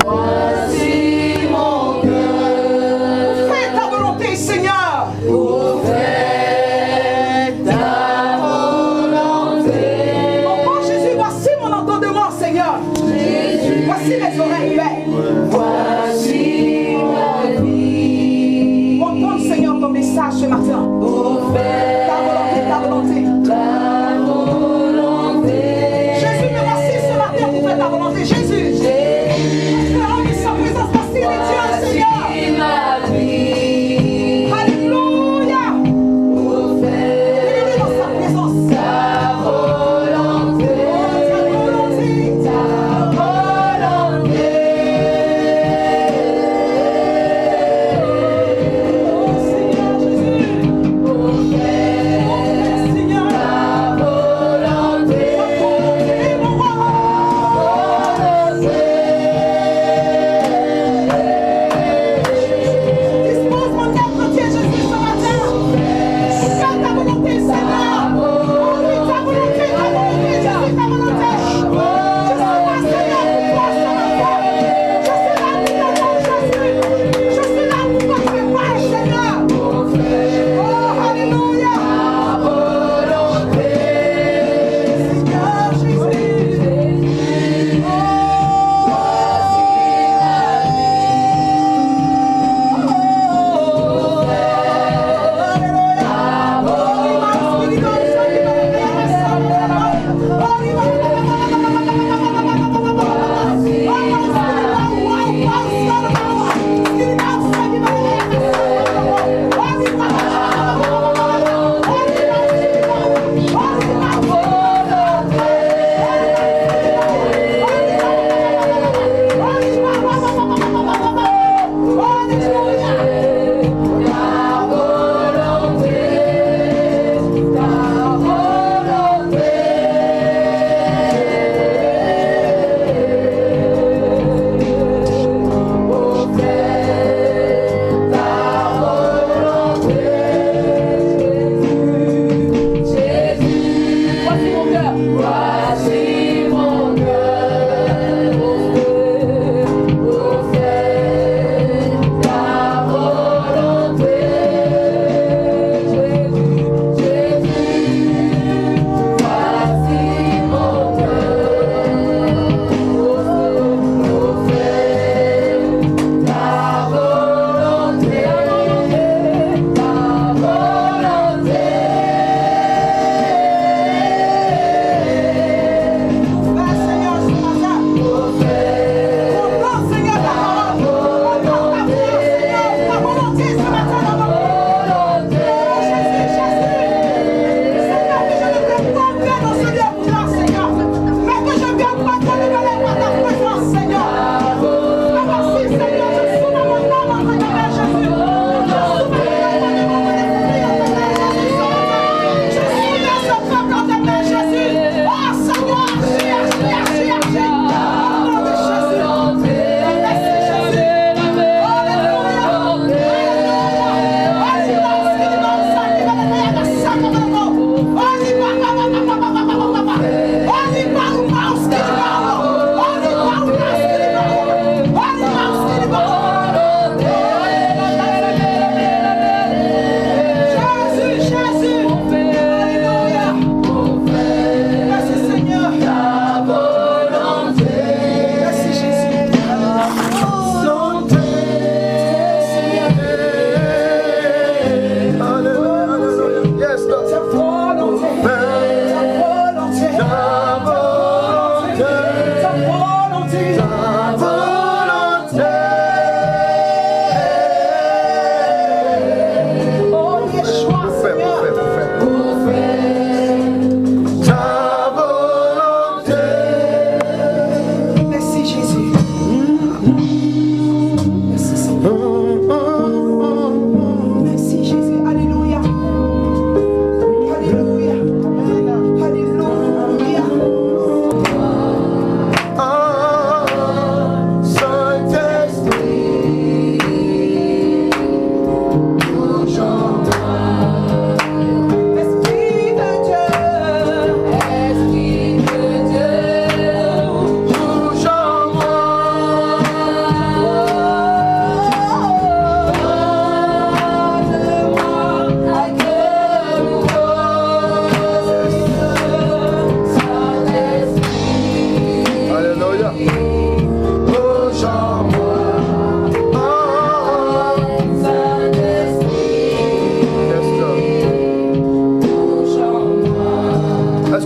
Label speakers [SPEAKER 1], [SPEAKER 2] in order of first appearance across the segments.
[SPEAKER 1] Voici mon cœur.
[SPEAKER 2] Fais ta volonté, Seigneur.
[SPEAKER 1] Fais ta volonté.
[SPEAKER 2] Oh Jésus, voici mon entendement, Seigneur.
[SPEAKER 1] Jésus,
[SPEAKER 2] Voici mes oreilles belles.
[SPEAKER 1] voici ma vie.
[SPEAKER 2] Entends, Seigneur, ton message ce matin.
[SPEAKER 1] Pour faire
[SPEAKER 2] Ta volonté, ta volonté.
[SPEAKER 1] ta volonté.
[SPEAKER 2] Jésus, me voici ce matin pour faire ta volonté. Jésus.
[SPEAKER 1] Jésus,
[SPEAKER 2] Fais-le ici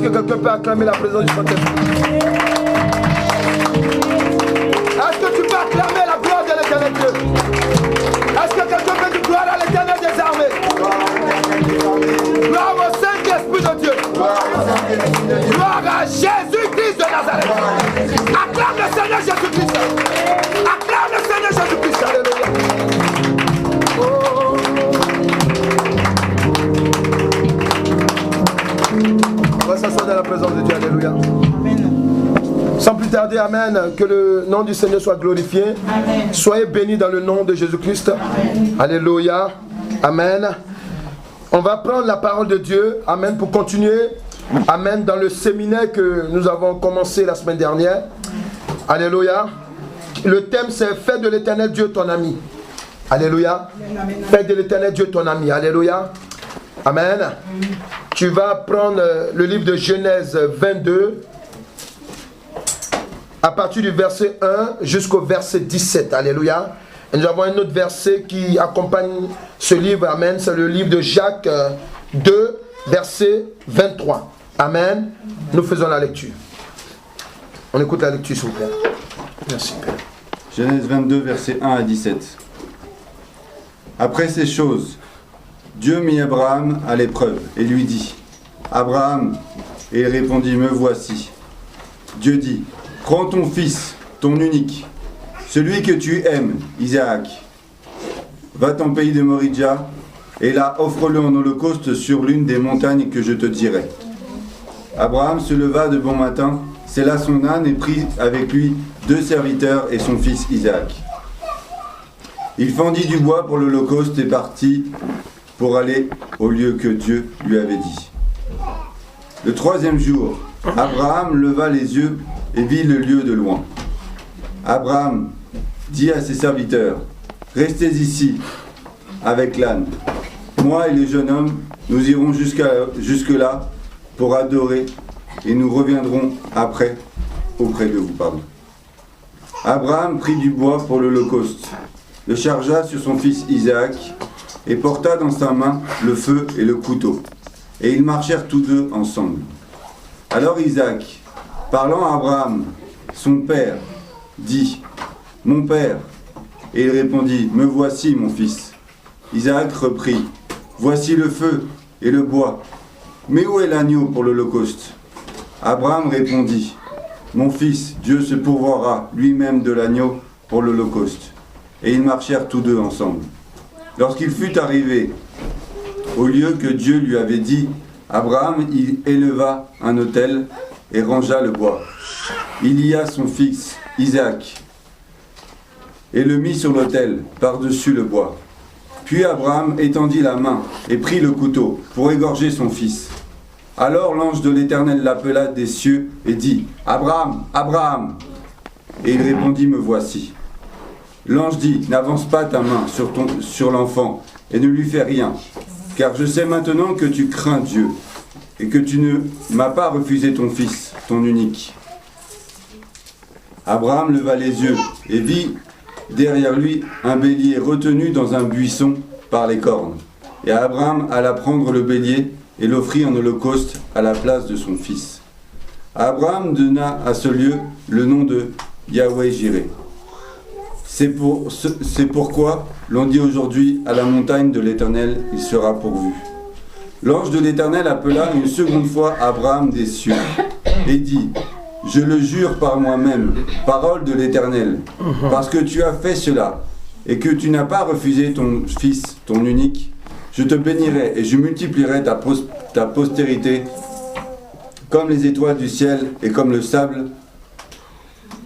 [SPEAKER 3] que quelqu'un peut acclamer la présence du Saint-Esprit? Est-ce que tu peux acclamer la gloire de l'Éternel Dieu? Est-ce que quelqu'un peut dire gloire à l'Éternel des armées? Gloire au Saint-Esprit de Dieu. Gloire à Jésus-Christ de Nazareth. Acclame le Seigneur Jésus-Christ. Acclame le Seigneur Jésus-Christ. Alléluia. Oh. On va s'asseoir dans la présence de Dieu. Alléluia.
[SPEAKER 2] Amen.
[SPEAKER 3] Sans plus tarder, amen. Que le nom du Seigneur soit glorifié.
[SPEAKER 2] Amen.
[SPEAKER 3] Soyez bénis dans le nom de Jésus-Christ. Alléluia. Amen. On va prendre la parole de Dieu. Amen. Pour continuer. Amen. Dans le séminaire que nous avons commencé la semaine dernière. Alléluia. Le thème c'est fais de l'Éternel Dieu ton ami. Alléluia. Fais de l'Éternel Dieu ton ami. Alléluia. Amen. Tu vas prendre le livre de Genèse 22. À partir du verset 1 jusqu'au verset 17. Alléluia. Et nous avons un autre verset qui accompagne ce livre. Amen. C'est le livre de Jacques 2, verset 23. Amen. Nous faisons la lecture. On écoute la lecture, s'il vous plaît. Merci, Père.
[SPEAKER 4] Genèse 22, versets 1 à 17. Après ces choses, Dieu mit Abraham à l'épreuve et lui dit, « Abraham » Et il répondit, « Me voici. » Dieu dit, « Prends ton fils, ton unique, celui que tu aimes, Isaac. Va en pays de Moridja, et là offre-le en holocauste sur l'une des montagnes que je te dirai. » Abraham se leva de bon matin, sella son âne et prit avec lui 2 serviteurs et son fils Isaac. Il fendit du bois pour l'holocauste et partit pour aller au lieu que Dieu lui avait dit. Le 3e jour, Abraham leva les yeux et vit le lieu de loin. Abraham dit à ses serviteurs, « Restez ici avec l'âne. Moi et le jeune homme, nous irons jusque-là pour adorer et nous reviendrons après auprès de vous. » Abraham prit du bois pour l'holocauste, le chargea sur son fils Isaac et porta dans sa main le feu et le couteau. Et ils marchèrent tous deux ensemble. Alors Isaac, parlant à Abraham, son père, dit, « Mon père » Et il répondit, « Me voici, mon fils. » Isaac reprit, « Voici le feu et le bois. Mais où est l'agneau pour l'holocauste » Abraham répondit, « Mon fils, Dieu se pourvoira lui-même de l'agneau pour l'holocauste. » Et ils marchèrent tous deux ensemble. Lorsqu'il fut arrivé au lieu que Dieu lui avait dit, Abraham il éleva un autel et rangea le bois. Il y a son fils, Isaac, et le mit sur l'autel, par-dessus le bois. Puis Abraham étendit la main et prit le couteau pour égorger son fils. Alors l'ange de l'Éternel l'appela des cieux et dit, Abraham, Abraham. Et il répondit, Me voici. L'ange dit, N'avance pas ta main sur l'enfant et ne lui fais rien, car je sais maintenant que tu crains Dieu et que tu ne m'as pas refusé ton fils, ton unique. Abraham leva les yeux et vit derrière lui un bélier retenu dans un buisson par les cornes. Et Abraham alla prendre le bélier et l'offrit en holocauste à la place de son fils. Abraham donna à ce lieu le nom de Yahweh-Jireh. C'est pourquoi l'on dit aujourd'hui, à la montagne de l'Éternel, il sera pourvu. L'ange de l'Éternel appela une seconde fois Abraham des cieux et dit, Je le jure par moi-même, parole de l'Éternel, parce que tu as fait cela et que tu n'as pas refusé ton fils, ton unique, je te bénirai et je multiplierai ta postérité comme les étoiles du ciel et comme le sable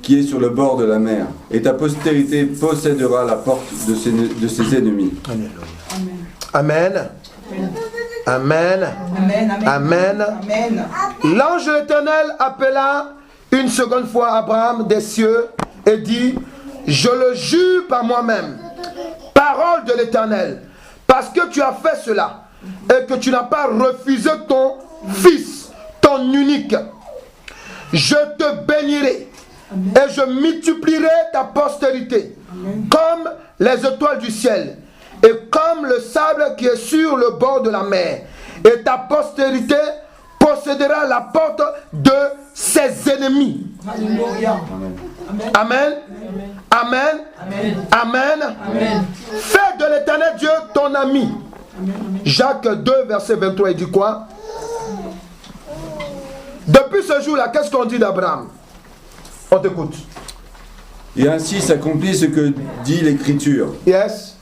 [SPEAKER 4] qui est sur le bord de la mer. Et ta postérité possédera la porte de ses ennemis.
[SPEAKER 3] Amen. Amen.
[SPEAKER 2] Amen.
[SPEAKER 3] Amen.
[SPEAKER 2] Amen.
[SPEAKER 3] L'ange de l'Éternel appela une seconde fois Abraham des cieux et dit, Je le jure par moi-même, parole de l'Éternel, parce que tu as fait cela et que tu n'as pas refusé ton fils, ton unique, je te bénirai et je multiplierai ta postérité comme les étoiles du ciel et comme le sable qui est sur le bord de la mer. Et ta postérité possédera la porte
[SPEAKER 2] Alléluia.
[SPEAKER 3] Amen. Amen. Amen. Fais de l'Éternel Dieu ton ami. Jacques 2, verset 23, il dit quoi? Depuis ce jour-là, qu'est-ce qu'on dit d'Abraham? On t'écoute.
[SPEAKER 4] Et ainsi s'accomplit ce que dit l'Écriture.
[SPEAKER 3] Yes.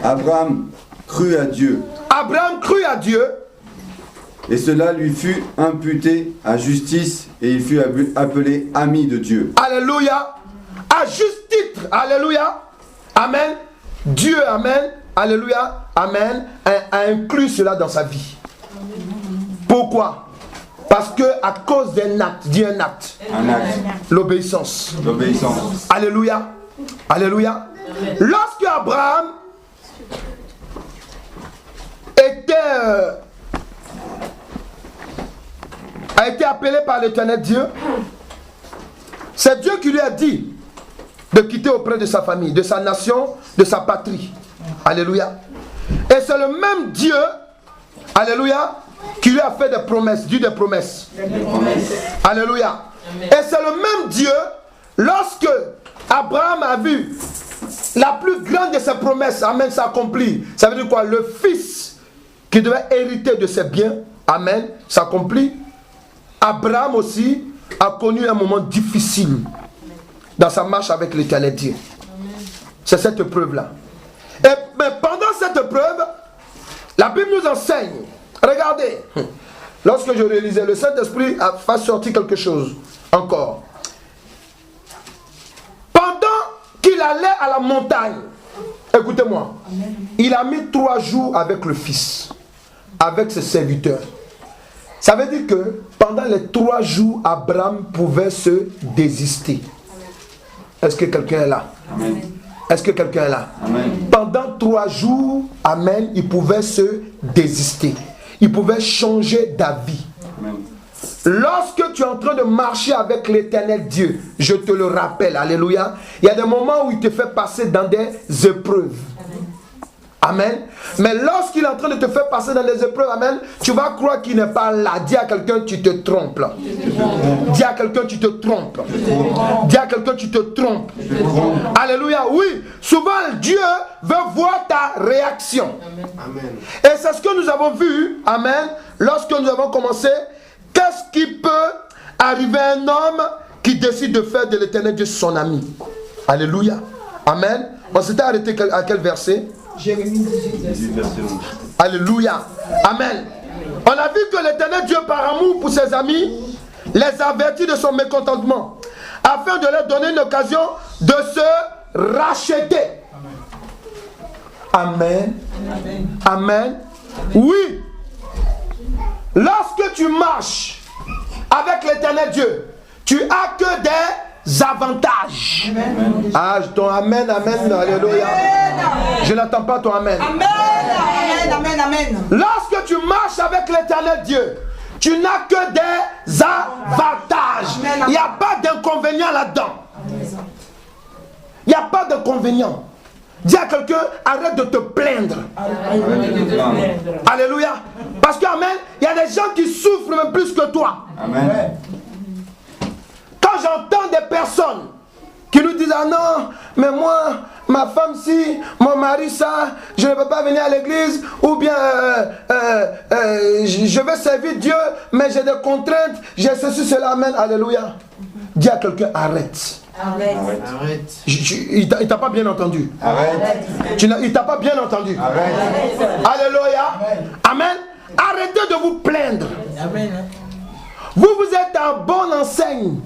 [SPEAKER 4] Abraham crut à Dieu,
[SPEAKER 3] Abraham crut à Dieu
[SPEAKER 4] et cela lui fut imputé à justice, et il fut appelé ami de Dieu.
[SPEAKER 3] Alléluia. À juste titre. Alléluia. Amen. Dieu, amen. Alléluia. Amen. A inclus cela dans sa vie. Pourquoi? Parce que à cause d'un acte, dis un acte.
[SPEAKER 4] Un acte,
[SPEAKER 3] L'obéissance.
[SPEAKER 4] l'obéissance.
[SPEAKER 3] Alléluia. Alléluia. Lorsque Abraham a été appelé par l'Éternel Dieu, c'est Dieu qui lui a dit de quitter auprès de sa famille, de sa nation, de sa patrie. Alléluia. Et c'est le même Dieu, alléluia, qui lui a fait des promesses, dit des promesses. Alléluia. Et c'est le même Dieu, lorsque Abraham a vu la plus grande de ses promesses, amen, s'accomplir. Ça veut dire quoi? Le fils qui devait hériter de ses biens, amen, s'accomplit. Abraham aussi a connu un moment difficile dans sa marche avec l'Éternel Dieu. C'est cette épreuve-là. Mais pendant cette épreuve, la Bible nous enseigne. Regardez, lorsque je réalisais, le Saint-Esprit a fait sortir quelque chose encore. Pendant qu'il allait à la montagne, écoutez-moi, il a mis 3 jours avec le Fils, avec ses serviteurs. Ça veut dire que pendant les 3 jours, Abraham pouvait se désister. Est-ce que quelqu'un est là?
[SPEAKER 4] Amen.
[SPEAKER 3] Est-ce que quelqu'un est là?
[SPEAKER 4] Amen.
[SPEAKER 3] Pendant 3 jours, amen, il pouvait se désister. Il pouvait changer d'avis.
[SPEAKER 4] Amen.
[SPEAKER 3] Lorsque tu es en train de marcher avec l'Éternel Dieu, je te le rappelle, alléluia, il y a des moments où il te fait passer dans des épreuves. Amen. Mais lorsqu'il est en train de te faire passer dans des épreuves, amen, tu vas croire qu'il n'est pas là. Dis à quelqu'un, tu te trompes. Dis à quelqu'un, tu te trompes. Dis à quelqu'un, tu te trompes. Alléluia. Oui, souvent Dieu veut voir ta réaction.
[SPEAKER 5] Amen.
[SPEAKER 3] Et c'est ce que nous avons vu, amen, lorsque nous avons commencé. Qu'est-ce qui peut arriver à un homme qui décide de faire de l'Éternel Dieu son ami? Alléluia. Amen. On s'était arrêté à quel verset?
[SPEAKER 2] Jérémie 18, verset 11.
[SPEAKER 3] Alléluia. Amen. On a vu que l'Éternel Dieu, par amour pour ses amis, les avertit de son mécontentement, afin de leur donner une occasion de se racheter. Amen. Amen. Oui. Lorsque tu marches avec l'Éternel Dieu, tu as que des avantages. Amen. Ah, ton amen, amen, alléluia. Je n'entends pas ton amen.
[SPEAKER 2] Amen, amen, amen, amen.
[SPEAKER 3] Lorsque tu marches avec l'Éternel Dieu, tu n'as que des avantages. Il n'y a pas d'inconvénient là-dedans. Il n'y a pas d'inconvénient. Dis à quelqu'un, arrête de te plaindre. Alléluia. Parce que, amen, il y a des gens qui souffrent même plus que toi.
[SPEAKER 4] Amen.
[SPEAKER 3] Quand j'entends des personnes qui nous disent, ah non, mais moi, ma femme si, mon mari ça, je ne peux pas venir à l'église, ou bien je veux servir Dieu, mais j'ai des contraintes, j'ai ceci, cela, amen, alléluia. Dis à quelqu'un, arrête.
[SPEAKER 2] Arrête.
[SPEAKER 5] Arrête.
[SPEAKER 3] Il t'a pas bien entendu.
[SPEAKER 4] Arrête.
[SPEAKER 3] Il t'a pas bien entendu.
[SPEAKER 4] Arrête.
[SPEAKER 3] Alléluia. Amen. Arrêtez de vous plaindre.
[SPEAKER 5] Amen.
[SPEAKER 3] Vous êtes en bonne enseigne.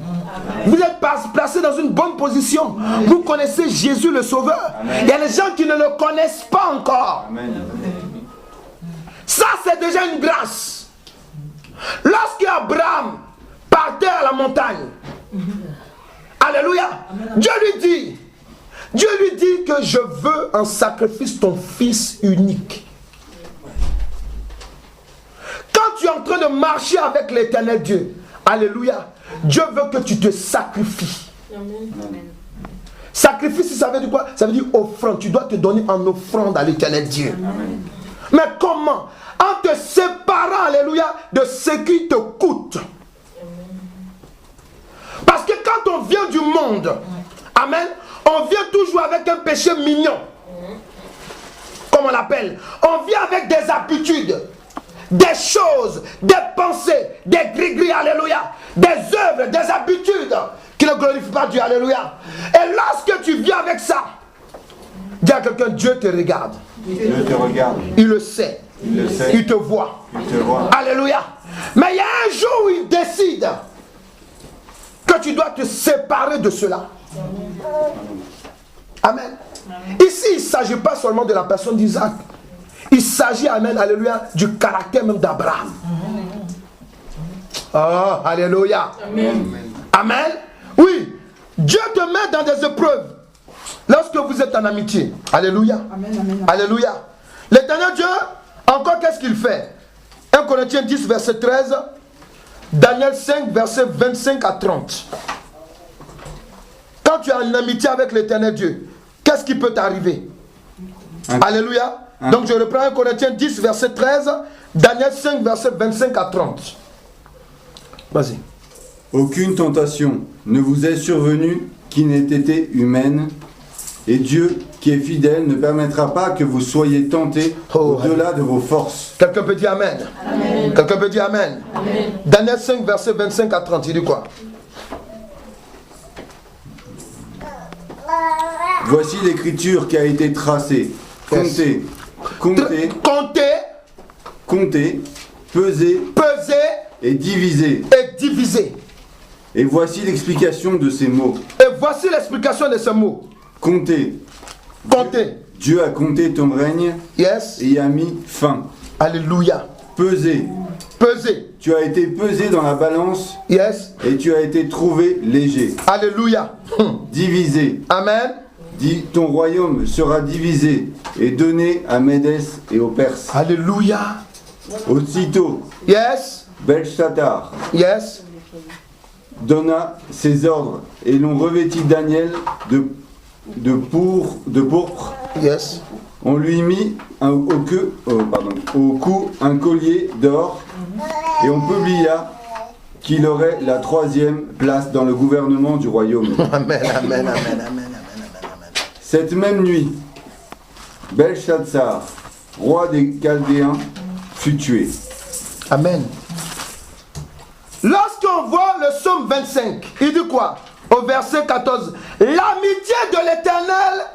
[SPEAKER 3] Vous êtes placé dans une bonne position. Vous connaissez Jésus le Sauveur. Il y a des gens qui ne le connaissent pas encore.
[SPEAKER 4] Amen.
[SPEAKER 3] Ça, c'est déjà une grâce. Lorsque Abraham partait à la montagne, alléluia, Dieu lui dit que je veux en sacrifice ton fils unique. Quand tu es en train de marcher avec l'Éternel Dieu, alléluia, Dieu veut que tu te sacrifies. Sacrifice, ça veut dire quoi? Ça veut dire offrande. Tu dois te donner en offrande à l'Éternel Dieu.
[SPEAKER 4] Amen.
[SPEAKER 3] Mais comment? En te séparant, alléluia, de ce qui te coûte. Parce quand on vient du monde, amen, on vient toujours avec un péché mignon. Comme on l'appelle. On vient avec des habitudes, des choses, des pensées, des gris-gris, alléluia, des œuvres, des habitudes qui ne glorifient pas Dieu, alléluia. Et lorsque tu viens avec ça, dis à quelqu'un, Dieu te regarde.
[SPEAKER 4] Dieu te regarde.
[SPEAKER 3] Il le sait.
[SPEAKER 4] Il le sait.
[SPEAKER 3] Il te voit.
[SPEAKER 4] Il te voit.
[SPEAKER 3] Alléluia. Mais il y a un jour où il décide que tu dois te séparer de cela. Amen. Ici, il ne s'agit pas seulement de la personne d'Isaac. Il s'agit, amen, alléluia, du caractère même d'Abraham. Oh, alléluia. Amen. Amen. Oui, Dieu te met dans des épreuves lorsque vous êtes en amitié. Alléluia.
[SPEAKER 2] Amen, amen.
[SPEAKER 3] Alléluia. L'éternel Dieu, encore qu'est-ce qu'il fait? 1 Corinthiens 10, verset 13. Daniel 5, verset 25 à 30. Quand tu es en amitié avec l'éternel Dieu, qu'est-ce qui peut t'arriver? Alléluia. Donc je reprends 1 Corinthiens 10, verset 13. Daniel 5, verset 25 à 30. Vas-y.
[SPEAKER 4] Aucune tentation ne vous est survenue qui n'ait été humaine, et Dieu, qui est fidèle, ne permettra pas que vous soyez tentés au-delà de vos forces.
[SPEAKER 3] Quelqu'un peut dire Amen. Amen. Quelqu'un peut dire Amen. Amen. Daniel 5, verset 25 à 30, il dit quoi?
[SPEAKER 4] Voici l'écriture qui a été tracée. Comptez, comptez, comptez, pesez, et divisez. Et voici l'explication de ces mots. Comptez. Dieu a compté ton règne.
[SPEAKER 3] Yes.
[SPEAKER 4] Et y a mis fin.
[SPEAKER 3] Alléluia.
[SPEAKER 4] Pesez. Tu as été pesé dans la balance.
[SPEAKER 3] Yes.
[SPEAKER 4] Et tu as été trouvé léger.
[SPEAKER 3] Alléluia.
[SPEAKER 4] Divisé.
[SPEAKER 3] Amen.
[SPEAKER 4] Dit, ton royaume sera divisé et donné à Médès et aux Perses.
[SPEAKER 3] Alléluia.
[SPEAKER 4] Aussitôt.
[SPEAKER 3] Yes.
[SPEAKER 4] Belshazzar.
[SPEAKER 3] Yes.
[SPEAKER 4] Donna ses ordres et l'on revêtit Daniel de pourpre.
[SPEAKER 3] Yes.
[SPEAKER 4] On lui mit au cou un collier d'or et on publia qu'il aurait la 3e place dans le gouvernement du royaume.
[SPEAKER 3] Amen, amen, amen, amen.
[SPEAKER 4] Cette même nuit, Belshazzar, roi des Chaldéens, fut tué.
[SPEAKER 3] Amen. Lorsqu'on voit le psaume 25, il dit quoi? Au verset 14, l'amitié de l'Éternel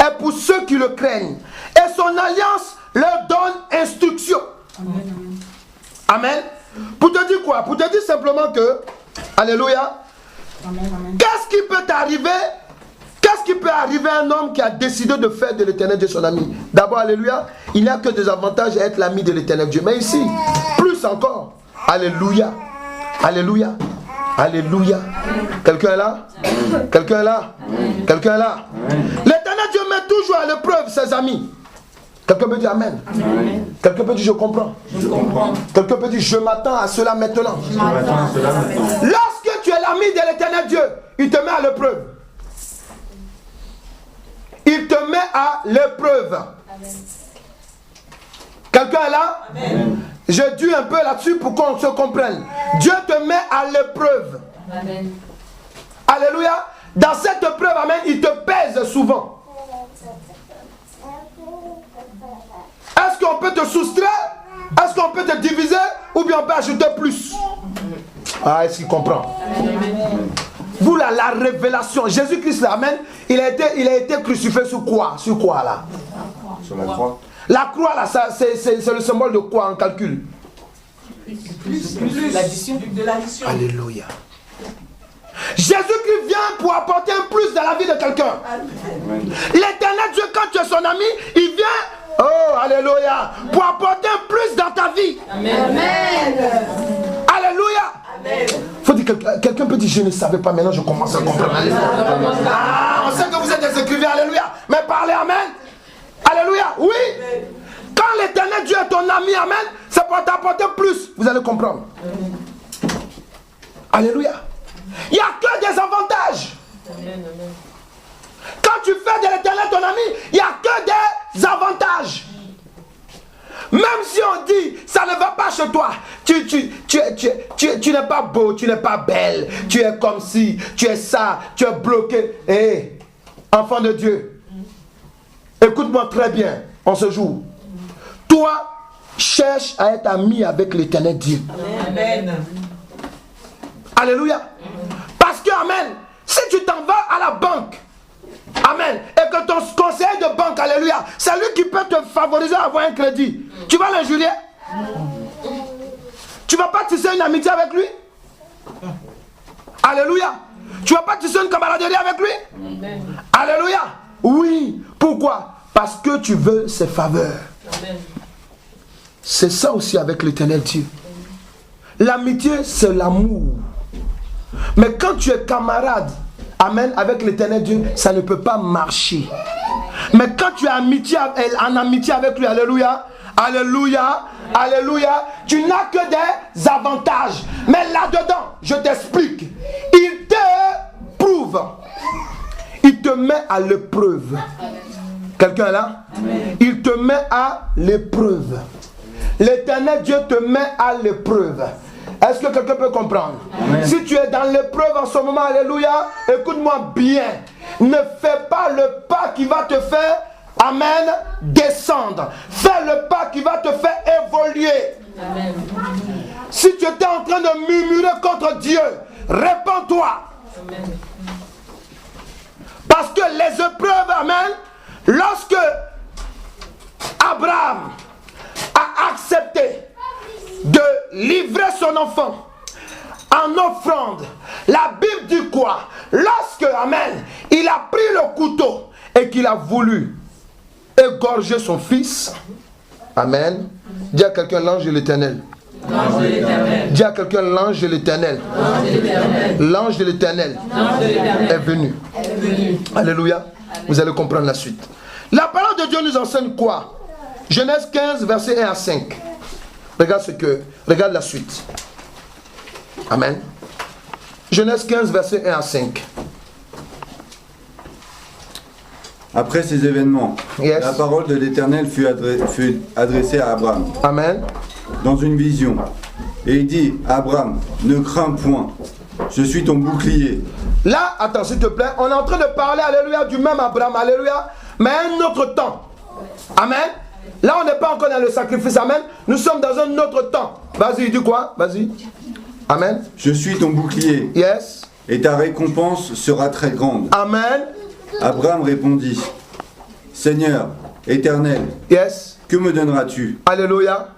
[SPEAKER 3] est pour ceux qui le craignent, et son alliance leur donne instruction. Amen. Amen. Pour te dire quoi? Pour te dire simplement que, alléluia, qu'est-ce qui peut t'arriver? Qu'est-ce qui peut arriver à un homme qui a décidé de faire de l'Éternel Dieu son ami? D'abord, alléluia, il n'y a que des avantages à être l'ami de l'Éternel Dieu. Mais ici, plus encore, alléluia, alléluia, alléluia. Quelqu'un est là? Quelqu'un est là? Quelqu'un est là? L'Éternel Dieu met toujours à l'épreuve ses amis. Quelqu'un peut dire Amen. Amen. Quelqu'un peut dire je comprends. Je comprends. Quelqu'un peut dire je m'attends à cela maintenant. Je m'attends à cela maintenant. Lorsque tu es l'ami de l'Éternel Dieu, il te met à l'épreuve. Il te met à l'épreuve. Quelqu'un est là? Amen. Je dis un peu là-dessus pour qu'on se comprenne. Dieu te met à l'épreuve. Amen. Alléluia. Dans cette épreuve, amen, il te pèse souvent. Est-ce qu'on peut te soustraire? Est-ce qu'on peut te diviser? Ou bien on peut ajouter plus? Ah, est-ce qu'il comprend? Amen. Vous là, la révélation. Jésus-Christ, amen, il a été crucifié sur quoi? Sur quoi là?
[SPEAKER 4] Sur la croix.
[SPEAKER 3] La croix là, c'est le symbole de quoi en calcul?
[SPEAKER 2] L'addition de l'addition.
[SPEAKER 3] Alléluia. Jésus-Christ vient pour apporter un plus dans la vie de quelqu'un. L'Éternel Dieu, quand tu es son ami, il vient, oh, alléluia, pour apporter un plus dans ta vie. Amen. Alléluia. Amen. Faut dire quelqu'un peut dire je ne savais pas, maintenant je commence à comprendre. Ah, on sait que vous êtes des écrivains, alléluia. Mais parlez amen. Alléluia. Oui. Quand l'Éternel Dieu est ton ami, amen, c'est pour t'apporter plus. Vous allez comprendre. Alléluia. Il n'y a que des avantages. Quand tu fais de l'Éternel ton ami, il n'y a que des avantages. Même si on dit, ça ne va pas chez toi. Tu n'es pas beau, tu n'es pas belle. Tu es comme si, tu es ça, tu es bloqué. Hé, enfant de Dieu, écoute-moi très bien en ce jour. Toi, cherche à être ami avec l'Éternel Dieu.
[SPEAKER 2] Amen.
[SPEAKER 3] Alléluia. Parce que, amen, si tu t'en vas à la banque, amen, et que ton conseiller de banque, alléluia, c'est lui qui peut te favoriser à avoir un crédit, tu vas l'injurier? Tu vas pas tisser une amitié avec lui? Alléluia. Tu vas pas tisser une camaraderie avec lui? Alléluia. Oui. Pourquoi? Parce que tu veux ses faveurs. C'est ça aussi avec l'Éternel Dieu. L'amitié, c'est l'amour. Mais quand tu es camarade, amen, avec l'Éternel Dieu, ça ne peut pas marcher. Mais quand tu es en amitié avec lui, alléluia, alléluia, alléluia, tu n'as que des avantages. Mais là-dedans, je t'explique, il te prouve, il te met à l'épreuve. Quelqu'un est là? Amen. Il te met à l'épreuve. L'Éternel Dieu te met à l'épreuve. Est-ce que quelqu'un peut comprendre? Amen. Si tu es dans l'épreuve en ce moment, alléluia, écoute-moi bien. Ne fais pas le pas qui va te faire, amen, descendre. Fais le pas qui va te faire évoluer. Amen. Si tu étais en train de murmurer contre Dieu, répands-toi. Amen. Parce que les épreuves, amen, lorsque Abraham a accepté de livrer son enfant en offrande, la Bible dit quoi? Lorsque, amen, il a pris le couteau et qu'il a voulu égorger son fils, amen, dis à quelqu'un l'ange de l'Éternel. Dis à quelqu'un l'ange de l'Éternel. L'ange de l'Éternel est venu. Alléluia. Vous allez comprendre la suite. La parole de Dieu nous enseigne quoi? Genèse 15, versets 1 à 5. Regarde la suite. Amen. Genèse 15, versets 1 à 5.
[SPEAKER 4] Après ces événements,
[SPEAKER 3] yes,
[SPEAKER 4] la parole de l'Éternel fut adressée à Abraham.
[SPEAKER 3] Amen.
[SPEAKER 4] Dans une vision. Et il dit, Abraham, ne crains point, je suis ton bouclier.
[SPEAKER 3] Là, attends s'il te plaît, on est en train de parler, alléluia, du même Abraham, alléluia, mais à un autre temps. Amen. Là, on n'est pas encore dans le sacrifice, amen. Nous sommes dans un autre temps. Vas-y, dis quoi? Vas-y. Amen.
[SPEAKER 4] Je suis ton bouclier.
[SPEAKER 3] Yes.
[SPEAKER 4] Et ta récompense sera très grande.
[SPEAKER 3] Amen.
[SPEAKER 4] Abraham répondit, Seigneur, Éternel,
[SPEAKER 3] yes,
[SPEAKER 4] que me donneras-tu?
[SPEAKER 3] Alléluia.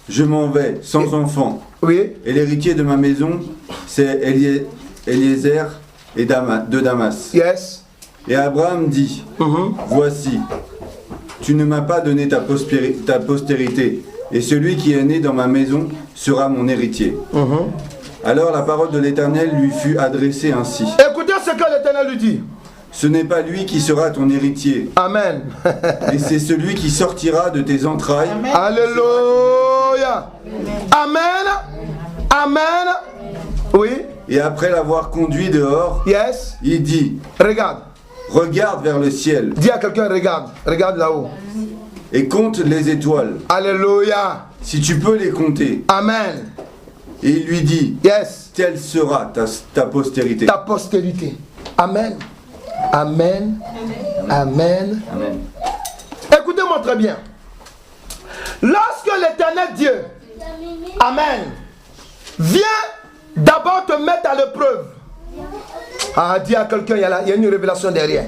[SPEAKER 4] Je m'en vais sans enfant.
[SPEAKER 3] Oui.
[SPEAKER 4] Et l'héritier de ma maison, c'est Eliezer et de Damas.
[SPEAKER 3] Yes.
[SPEAKER 4] Et Abraham dit, voici, tu ne m'as pas donné ta postérité, et celui qui est né dans ma maison sera mon héritier. Alors la parole de l'Éternel lui fut adressée ainsi.
[SPEAKER 3] Écoutez ce que l'Éternel lui dit.
[SPEAKER 4] Ce n'est pas lui qui sera ton héritier.
[SPEAKER 3] Amen.
[SPEAKER 4] Et c'est celui qui sortira de tes entrailles.
[SPEAKER 3] Amen. Alléluia. Amen. Amen. Oui.
[SPEAKER 4] Et après l'avoir conduit dehors,
[SPEAKER 3] yes,
[SPEAKER 4] il dit,
[SPEAKER 3] regarde.
[SPEAKER 4] Regarde vers le ciel.
[SPEAKER 3] Dis à quelqu'un, regarde. Regarde là-haut.
[SPEAKER 4] Et compte les étoiles.
[SPEAKER 3] Alléluia.
[SPEAKER 4] Si tu peux les compter.
[SPEAKER 3] Amen.
[SPEAKER 4] Et il lui dit,
[SPEAKER 3] yes,
[SPEAKER 4] telle sera ta postérité.
[SPEAKER 3] Ta postérité. Amen. Amen. Amen.
[SPEAKER 4] Amen.
[SPEAKER 3] Écoutez-moi très bien. Lorsque l'Éternel Dieu, amen, vient d'abord te mettre à l'épreuve. Ah, dis à quelqu'un, il y a une révélation derrière.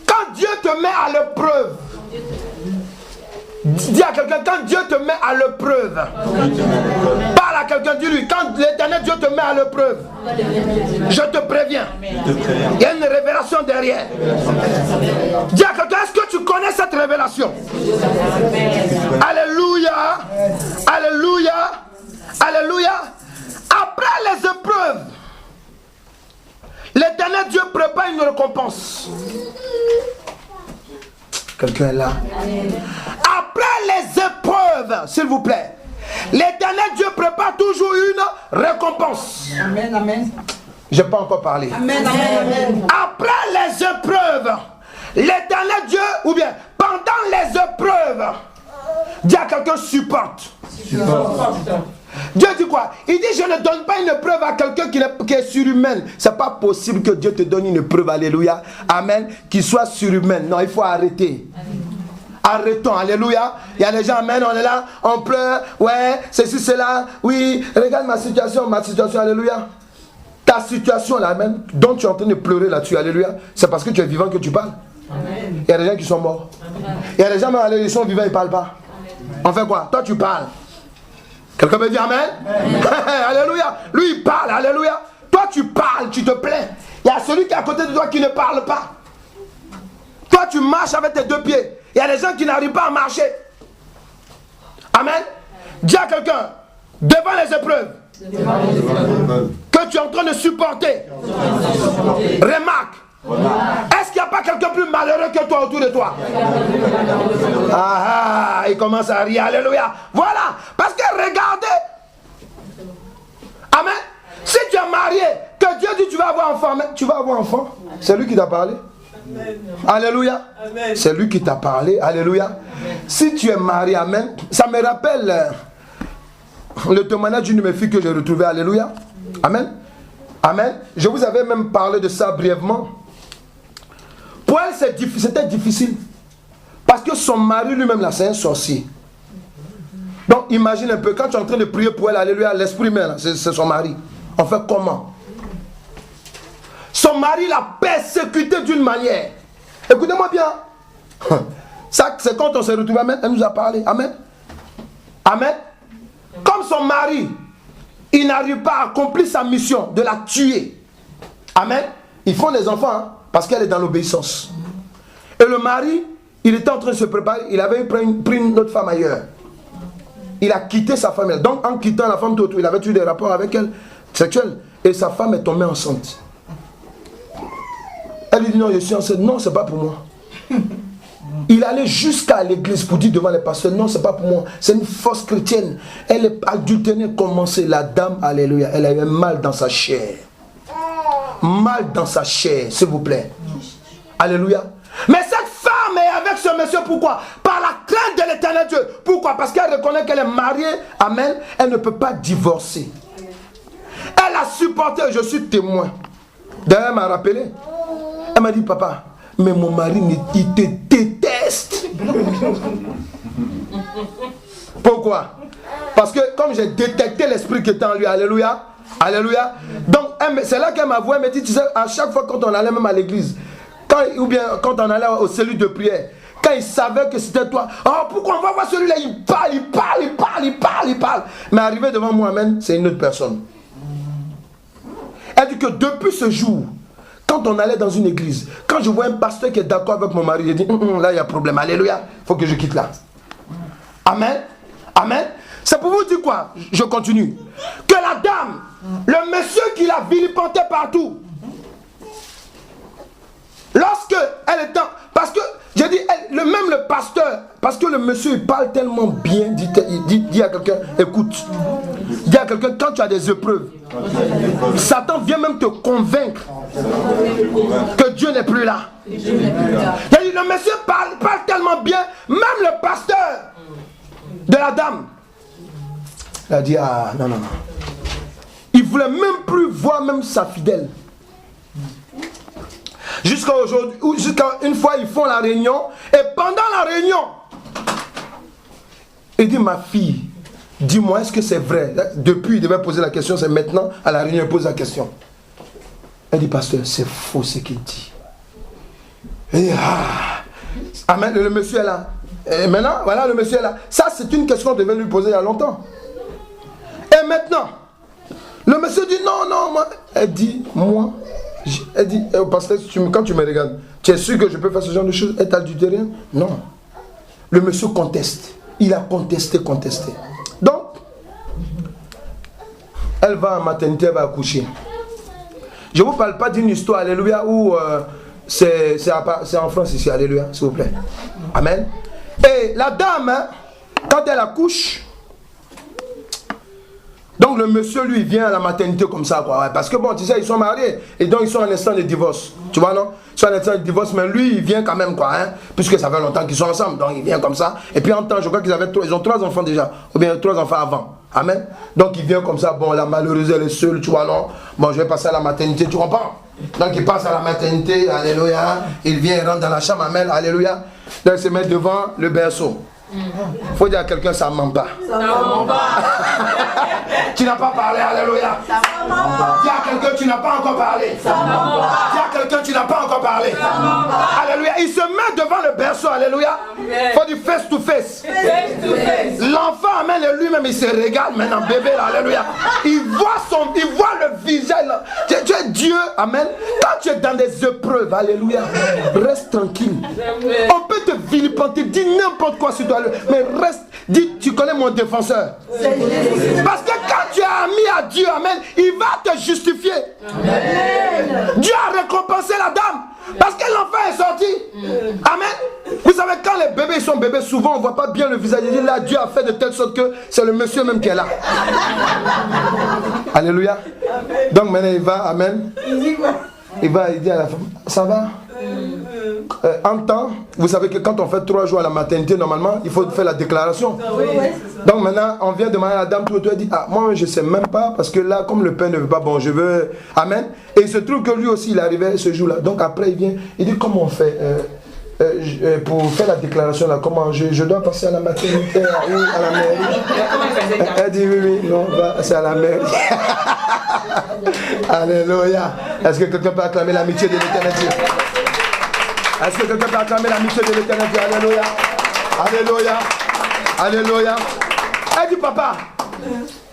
[SPEAKER 3] Quand Dieu te met à l'épreuve, dis à quelqu'un, quand Dieu te met à l'épreuve, parle à quelqu'un, dis-lui, quand l'Éternel Dieu te met à l'épreuve, je te préviens, il y a une révélation derrière. Dis à quelqu'un, est-ce que tu connais cette révélation? Alléluia, alléluia, alléluia. Après les épreuves, l'Éternel Dieu prépare une récompense. Quelqu'un est là? Après les épreuves, s'il vous plaît, l'Éternel Dieu prépare toujours une récompense.
[SPEAKER 2] Amen, amen.
[SPEAKER 3] Je n'ai pas encore parlé.
[SPEAKER 2] Amen, amen, amen.
[SPEAKER 3] Après les épreuves, l'Éternel Dieu, ou bien pendant pendant les épreuves, dis à quelqu'un supporte. Dieu dit quoi? Il dit je ne donne pas une épreuve à quelqu'un qui est surhumaine. C'est pas possible que Dieu te donne une épreuve, alléluia, amen, qui soit surhumaine. Non, il faut arrêter. Arrêtons, alléluia. Il y a des gens, amen, on est là, on pleure, ouais, ceci, cela, oui, regarde ma situation, alléluia. Ta situation là, amen, dont tu es en train de pleurer là-dessus, alléluia, c'est parce que tu es vivant que tu parles. Amen. Il y a des gens qui sont morts. Amen. Il y a des gens, même, ils sont vivants, ils ne parlent pas. Amen. On fait quoi? Toi, tu parles. Quelqu'un me dit amen? Alléluia. Lui, il parle, alléluia. Toi, tu parles, tu te plains. Il y a celui qui est à côté de toi qui ne parle pas. Toi, tu marches avec tes deux pieds. Il y a des gens qui n'arrivent pas à marcher. Amen. Dis à quelqu'un, devant les épreuves, que tu es en train de supporter, remarque, est-ce qu'il n'y a pas quelqu'un plus malheureux que toi autour de toi? Ah, il commence à rire, alléluia. Voilà, parce que regardez, amen, si tu es marié, que Dieu dit tu vas avoir enfant, tu vas avoir enfant, c'est lui qui t'a parlé. Amen. Alléluia. C'est lui qui t'a parlé, alléluia. Amen. Si tu es marié, amen, ça me rappelle le témoignage d'une de mes filles que j'ai retrouvé, alléluia. Amen. Amen. Je vous avais même parlé de ça brièvement. Pour elle, c'était difficile. Parce que son mari lui-même, là, c'est un sorcier. Donc, imagine un peu, quand tu es en train de prier pour elle, alléluia, l'esprit même, c'est son mari. On fait comment? Son mari l'a persécuté d'une manière. Écoutez-moi bien. Ça, c'est quand on s'est retrouvé, amen, elle nous a parlé. Amen. Amen. Comme son mari, il n'arrive pas à accomplir sa mission de la tuer. Amen. Ils font des enfants, hein, parce qu'elle est dans l'obéissance. Et le mari, il était en train de se préparer, il avait pris une autre femme ailleurs. Il a quitté sa femme. Donc en quittant la femme d'autre, il avait eu des rapports avec elle, sexuels. Et sa femme est tombée enceinte. Elle lui dit non, je suis enceinte. Non, c'est pas pour moi. Il allait jusqu'à l'église pour dire devant les pasteurs, non, c'est pas pour moi. C'est une fausse chrétienne. Elle est adultérée, commencée. La dame, alléluia, elle avait mal dans sa chair. Mal dans sa chair, s'il vous plaît. Alléluia. Mais cette femme est avec ce monsieur, pourquoi? Par la crainte de l'éternel Dieu. Pourquoi? Parce qu'elle reconnaît qu'elle est mariée, amen. Elle ne peut pas divorcer. Elle a supporté, je suis témoin. D'ailleurs, elle m'a rappelé. Elle m'a dit, papa, mais mon mari, il te déteste. Pourquoi? Parce que comme j'ai détecté l'esprit qui était en lui, alléluia, alléluia. Donc, c'est là qu'elle m'avouait, elle m'a dit, tu sais, à chaque fois quand on allait même à l'église, ou bien quand on allait aux cellules de prière, quand il savait que c'était toi, oh, pourquoi on va voir celui-là, il parle. Mais arrivé devant moi, amen, c'est une autre personne. Elle dit que depuis ce jour, quand on allait dans une église, quand je vois un pasteur qui est d'accord avec mon mari, j'ai dit, là il y a problème, alléluia, il faut que je quitte là. Amen, amen. C'est pour vous dire quoi? Je continue. Que la dame, le monsieur qui l'a vilipenté partout, lorsque elle est en... Parce que, j'ai dit, même le pasteur, parce que le monsieur il parle tellement bien, dit à quelqu'un, écoute, dis à quelqu'un, quand tu as des épreuves, Satan vient même te convaincre que Dieu n'est plus là. J'ai dit, le monsieur parle tellement bien, même le pasteur de la dame. Il a dit, ah non. Il ne voulait même plus voir même sa fidèle. Jusqu'à aujourd'hui, jusqu'à une fois ils font la réunion, et pendant la réunion, il dit, ma fille, dis-moi, est-ce que c'est vrai? Depuis, il devait poser la question, c'est maintenant, à la réunion, il pose la question. Elle dit, pasteur, c'est faux ce qu'il dit. Elle dit, amen, le monsieur est là. Et maintenant, voilà, le monsieur est là. Ça, c'est une question qu'on devait lui poser il y a longtemps. Et maintenant, le monsieur dit, non, moi. Elle dit, moi, elle dit, pasteur, quand tu me regardes, tu es sûr que je peux faire ce genre de choses, être adultérien? Non. Le monsieur conteste. Il a contesté. Donc, elle va en maternité, elle va accoucher. Je ne vous parle pas d'une histoire, alléluia, où c'est en France ici, alléluia, s'il vous plaît. Amen. Et la dame, hein, quand elle accouche, donc le monsieur lui vient à la maternité comme ça, quoi, parce que bon, tu sais, ils sont mariés, et donc ils sont en instant de divorce, tu vois, non? soit ils divorcent, mais lui, il vient quand même, quoi, hein, puisque ça fait longtemps qu'ils sont ensemble, donc il vient comme ça. Et puis en temps, je crois ils ont 3 enfants déjà, ou bien 3 enfants avant. Amen. Donc il vient comme ça, bon, la malheureuse, elle est seule, tu vois, non. Bon, je vais passer à la maternité, tu comprends? Donc il passe à la maternité, alléluia. Il vient, il rentre dans la chambre, amen, alléluia. Donc il se met devant le berceau. Il faut dire à quelqu'un, ça ne ment pas.
[SPEAKER 1] Ça ne ment pas.
[SPEAKER 3] Tu n'as pas parlé, alléluia.
[SPEAKER 1] Ça ne ment pas.
[SPEAKER 3] Dis à quelqu'un, tu n'as pas encore parlé.
[SPEAKER 1] Ça ne ment pas.
[SPEAKER 3] Dis à quelqu'un, tu n'as pas encore parlé.
[SPEAKER 1] Ça ne ment pas.
[SPEAKER 3] Alléluia. Il se met devant le berceau, alléluia. Il faut du face to face.
[SPEAKER 1] Face to face.
[SPEAKER 3] L'enfant, amen, lui-même, il se régale maintenant, bébé, là, alléluia. Il voit le visage, là. Tu es Dieu, amen. Quand tu es dans des épreuves, alléluia, reste tranquille. On peut te vilipender, dis n'importe quoi sur toi, mais reste, dis, tu connais mon défenseur. Parce que quand tu es ami à Dieu, amen, il va te justifier. Amen. Dieu a récompensé la dame. Parce que l'enfant est sorti. Amen. Vous savez, quand les bébés sont bébés, souvent on ne voit pas bien le visage. Il dit là, Dieu a fait de telle sorte que c'est le monsieur même qui est là. Alléluia. Donc maintenant il va, amen. Il dit à la femme, ça va? En temps, vous savez que quand on fait 3 jours à la maternité, normalement, il faut faire la déclaration. Donc maintenant, on vient demander à la dame, tout elle dit, ah, moi je ne sais même pas, parce que là, comme le père ne veut pas, bon, je veux, amen. Et il se trouve que lui aussi, il arrivait ce jour-là. Donc après, il vient, il dit, comment on fait pour faire la déclaration là, comment je dois passer à la maternité ou à la mairie? Elle dit, oui, non, c'est à la mairie. Alléluia. Est-ce que quelqu'un peut acclamer l'amitié de l'Éternel Dieu? Est-ce que quelqu'un peut acclamer l'amitié de l'Éternel Dieu? Alléluia. Alléluia. Alléluia. Elle dit papa.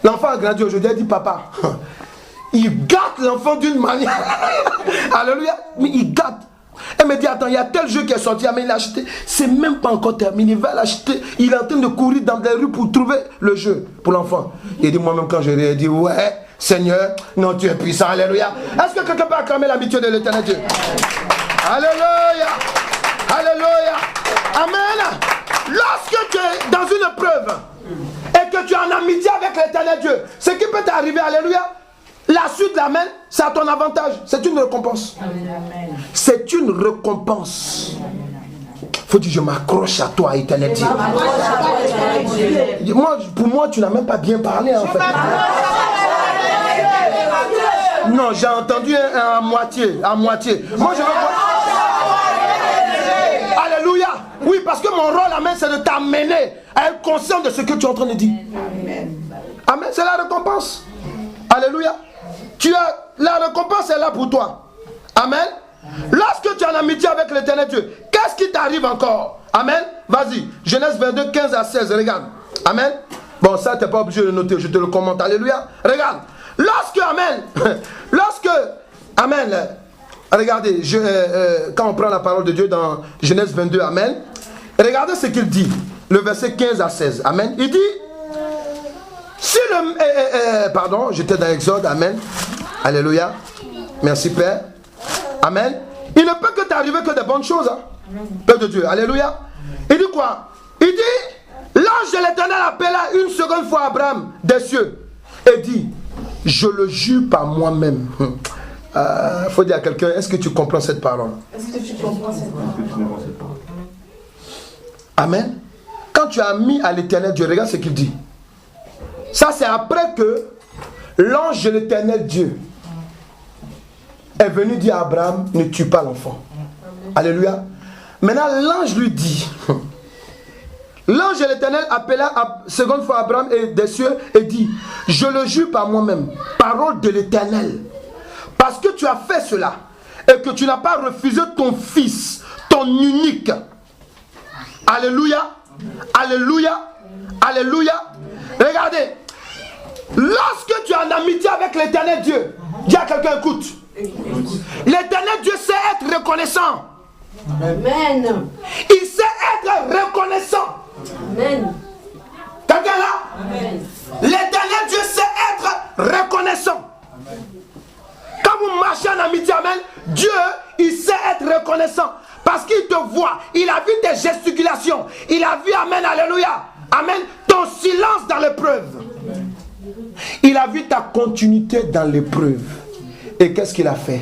[SPEAKER 3] L'enfant a grandi aujourd'hui. Elle dit papa. Il gâte l'enfant d'une manière. Alléluia. Mais il gâte. Elle me dit attends, il y a tel jeu qui est sorti, mais il l'a acheté. C'est même pas encore terminé. Il va l'acheter. Il est en train de courir dans des rues pour trouver le jeu pour l'enfant. Il dit moi-même quand je l'ai dit ouais. Seigneur, non, tu es puissant, alléluia. Est-ce que quelqu'un peut acclamer l'amitié de l'Éternel Dieu? Alléluia. Alléluia. Amen. Lorsque tu es dans une épreuve et que tu es en amitié avec l'Éternel Dieu, ce qui peut t'arriver, alléluia, la suite, l'amen, c'est à ton avantage. C'est une récompense. C'est une récompense. Faut dire, je m'accroche à toi, Éternel Dieu. Pour moi, tu n'as même pas bien parlé, en fait. Non, j'ai entendu à moitié, à moitié. Moi, je veux voir. Alléluia. Oui, parce que mon rôle, amen, c'est de t'amener à être conscient de ce que tu es en train de dire. Amen, c'est la récompense. Alléluia. La récompense est là pour toi. Amen. Lorsque tu es en amitié avec l'Éternel Dieu, qu'est-ce qui t'arrive encore? Amen. Vas-y. Genèse 22, 15 à 16, regarde. Amen. Bon, ça, tu n'es pas obligé de noter, je te le commente. Alléluia. Regarde. Amen, regardez, quand on prend la parole de Dieu dans Genèse 22, amen, regardez ce qu'il dit, le verset 15 à 16, amen, il dit, si pardon, j'étais dans Exode, amen, alléluia, merci Père, amen, il ne peut que t'arriver que des bonnes choses, hein, Père de Dieu, alléluia, il dit quoi? Il dit, l'ange de l'Éternel appela une seconde fois Abraham des cieux, et dit, je le jure par moi-même. Faut dire à quelqu'un, est-ce que tu comprends cette parole?
[SPEAKER 1] Est-ce que tu comprends cette parole?
[SPEAKER 3] Amen. Quand tu as mis à l'Éternel Dieu, regarde ce qu'il dit. Ça, c'est après que l'ange de l'Éternel Dieu est venu dire à Abraham, ne tue pas l'enfant. Alléluia. Maintenant, l'ange lui dit, l'ange de l'Éternel appela seconde fois Abraham et des cieux et dit, je le jure par moi-même, parole de l'Éternel, parce que tu as fait cela et que tu n'as pas refusé ton fils, ton unique. Alléluia, alléluia, alléluia. Regardez, lorsque tu es en amitié avec l'Éternel Dieu, dis à quelqu'un, écoute, l'Éternel Dieu sait être reconnaissant.
[SPEAKER 1] Amen.
[SPEAKER 3] Il sait être reconnaissant.
[SPEAKER 1] Amen.
[SPEAKER 3] Quelqu'un là?
[SPEAKER 1] Amen.
[SPEAKER 3] L'Éternel Dieu sait être reconnaissant. Quand vous marchez en amitié, amen, Dieu, il sait être reconnaissant. Parce qu'il te voit, il a vu tes gesticulations, il a vu, amen, alléluia, amen, ton silence dans l'épreuve. Il a vu ta continuité dans l'épreuve. Et qu'est-ce qu'il a fait?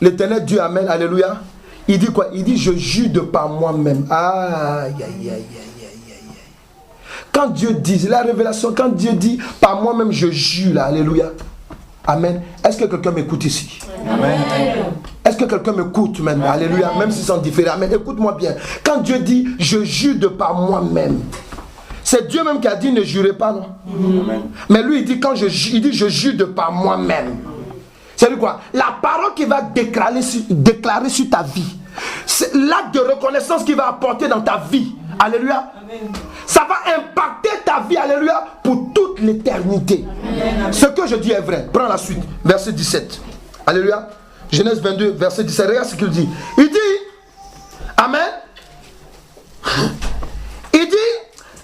[SPEAKER 3] l'Éternel Dieu, amen, alléluia, il dit quoi? Il dit, je jure de par moi-même. Aïe, aïe, aïe, aïe, aïe, aïe. Quand Dieu dit, la révélation, quand Dieu dit, par moi-même, je jure, là, alléluia. Amen. Est-ce que quelqu'un m'écoute ici?
[SPEAKER 4] Amen.
[SPEAKER 3] Est-ce que quelqu'un m'écoute maintenant? Alléluia. Même si c'est en différé. Amen. Écoute-moi bien. Quand Dieu dit, je jure de par moi-même, c'est Dieu même qui a dit, ne jurez pas, non?
[SPEAKER 4] Amen.
[SPEAKER 3] Mais lui, il dit, il dit, je jure de par moi-même. C'est quoi? La parole qu'il va déclarer sur ta vie. C'est l'acte de reconnaissance qu'il va apporter dans ta vie. Alléluia. Amen. Ça va impacter ta vie, alléluia, pour toute l'éternité. Ce que je dis est vrai. Prends la suite. Verset 17. Alléluia. Genèse 22, verset 17. Regarde ce qu'il dit. Il dit, amen. Il dit,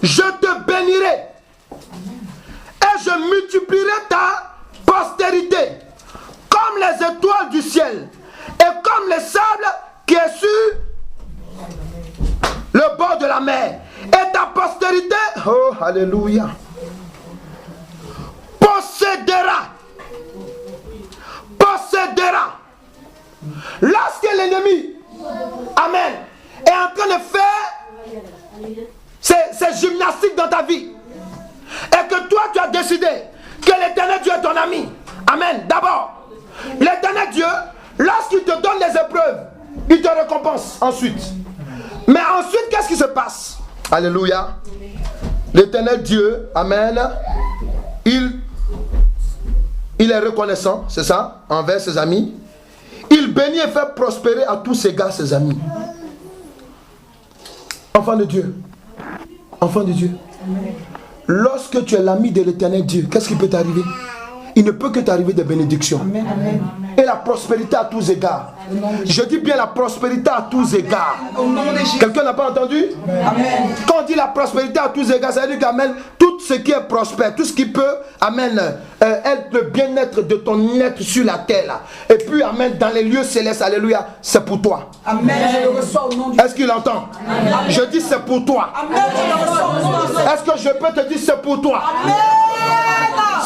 [SPEAKER 3] je te bénirai et je multiplierai ta postérité comme les étoiles du ciel et comme les sables qui est sur le bord de la mer. Et ta postérité, oh alléluia, possédera. Lorsque l'ennemi, amen, est en train de faire ces gymnastiques dans ta vie, et que toi tu as décidé que l'Éternel Dieu est ton ami, amen, d'abord, l'Éternel Dieu, lorsqu'il te donne les épreuves, il te récompense ensuite. Mais ensuite, qu'est-ce qui se passe? Alléluia. L'Éternel Dieu, amen, il est reconnaissant, c'est ça, envers ses amis. Il bénit et fait prospérer à tous ses gars, ses amis. Enfant de Dieu. Enfant de Dieu. Lorsque tu es l'ami de l'Éternel Dieu, qu'est-ce qui peut t'arriver? Il ne peut que t'arriver des bénédictions. Amen, amen. Et la prospérité à tous égards. Je dis bien la prospérité à tous égards. Quelqu'un n'a pas entendu? Amen. Quand on dit la prospérité à tous égards, ça veut dire qu'amen, tout ce qui est prospère, tout ce qui peut, amen, être le bien-être de ton être sur la terre. Là. Et puis, amen, dans les lieux célestes, alléluia, c'est pour toi. Amen. Je le reçois au nom de Jésus. Est-ce qu'il entend? Amen. Je dis c'est pour toi. Amen. Je le reçois au nom de Jésus. Est-ce que je peux te dire c'est pour toi? Amen.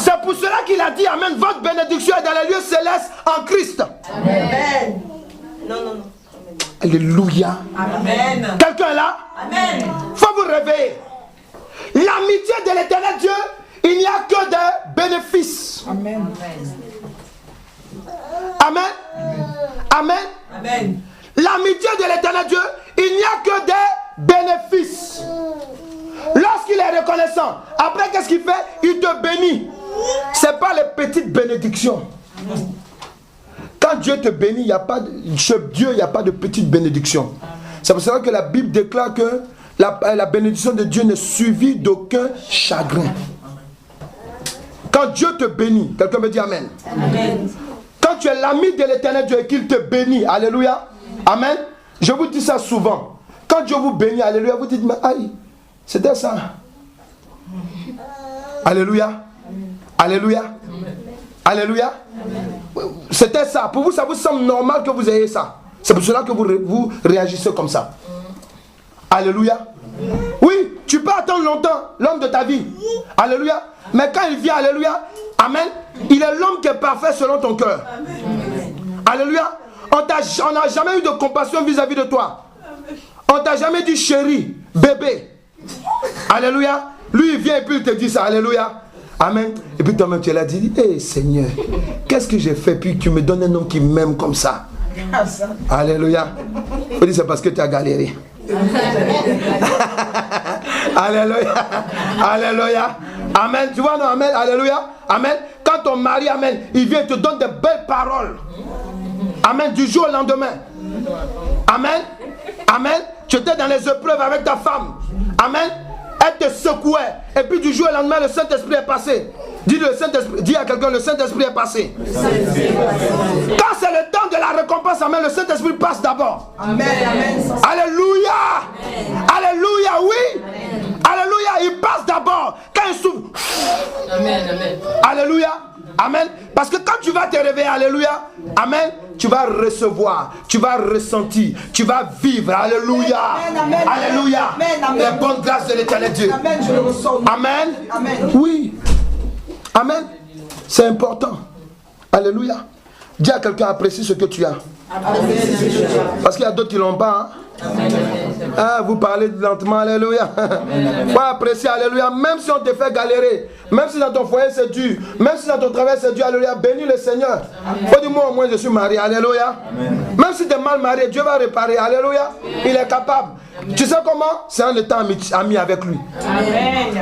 [SPEAKER 3] C'est pour cela qu'il a dit, amen, votre bénédiction est dans les lieux célestes en Christ. Amen. Non. Alléluia. Amen. Quelqu'un est là? Amen. Faut vous réveiller. L'amitié de l'Éternel Dieu, il n'y a que des bénéfices. Amen. Amen. Amen. Amen. L'amitié de l'Éternel Dieu, il n'y a que des bénéfices. Lorsqu'il est reconnaissant, après qu'est-ce qu'il fait? Il te bénit. Ce n'est pas les petites bénédictions. Quand Dieu te bénit, il n'y a pas de, chez Dieu, il n'y a pas de petites bénédictions. C'est pour cela que la Bible déclare que la bénédiction de Dieu n'est suivie d'aucun chagrin. Quand Dieu te bénit, quelqu'un me dit Amen. Amen. Quand tu es l'ami de l'Éternel Dieu et qu'il te bénit, alléluia, Amen. Je vous dis ça souvent. Quand Dieu vous bénit, alléluia, vous dites, mais aïe, c'était ça. Alléluia. Alléluia. Alléluia. C'était ça. Pour vous, ça vous semble normal que vous ayez ça. C'est pour cela que vous réagissez comme ça. Alléluia. Oui, tu peux attendre longtemps l'homme de ta vie. Alléluia. Mais quand il vient, alléluia, amen, il est l'homme qui est parfait selon ton cœur. Alléluia. On n'a jamais eu de compassion vis-à-vis de toi. On t'a jamais dit chéri, bébé. Alléluia. Lui, il vient et puis il te dit ça. Alléluia. Amen. Et puis toi-même, tu l'as dit, hé Seigneur, qu'est-ce que j'ai fait? Puis tu me donnes un homme qui m'aime comme ça. Alléluia. Il faut dire, c'est parce que tu as galéré. Alléluia. Alléluia. Amen. Tu vois, non, amen. Alléluia. Amen. Quand ton mari, amen, il vient te donne de belles paroles. Amen. Du jour au lendemain. Amen. Amen. Tu étais dans les épreuves avec ta femme. Amen. Elle te secouait. Et puis du jour au lendemain, le Saint-Esprit est passé. Dis à quelqu'un, le Saint-Esprit est passé. Quand c'est le temps de la récompense, amen, le Saint-Esprit passe d'abord. Amen. Alléluia. Amen. Alléluia, oui. Amen. Alléluia, il passe d'abord. Quand il souffle. Amen. Alléluia. Amen. Parce que quand tu vas te réveiller, alléluia, amen, tu vas recevoir, tu vas ressentir, tu vas vivre, alléluia. Amen. Alléluia. Amen. Les bonnes grâces de l'Éternel Dieu. Amen. Je le ressens. Amen. Amen. Oui. Amen. C'est important. Alléluia. Dis à quelqu'un, apprécie ce que tu as. Parce qu'il y a d'autres qui ne l'ont pas. Ah, vous parlez lentement, alléluia. Faut apprécier, alléluia. Même si on te fait galérer, même si dans ton foyer c'est dur, même si dans ton travail c'est dur, alléluia, bénis le Seigneur. Faut dire, moi au moins je suis marié, alléluia. Même si tu es mal marié, Dieu va réparer, alléluia. Il est capable. Tu sais comment? C'est en étant ami avec lui.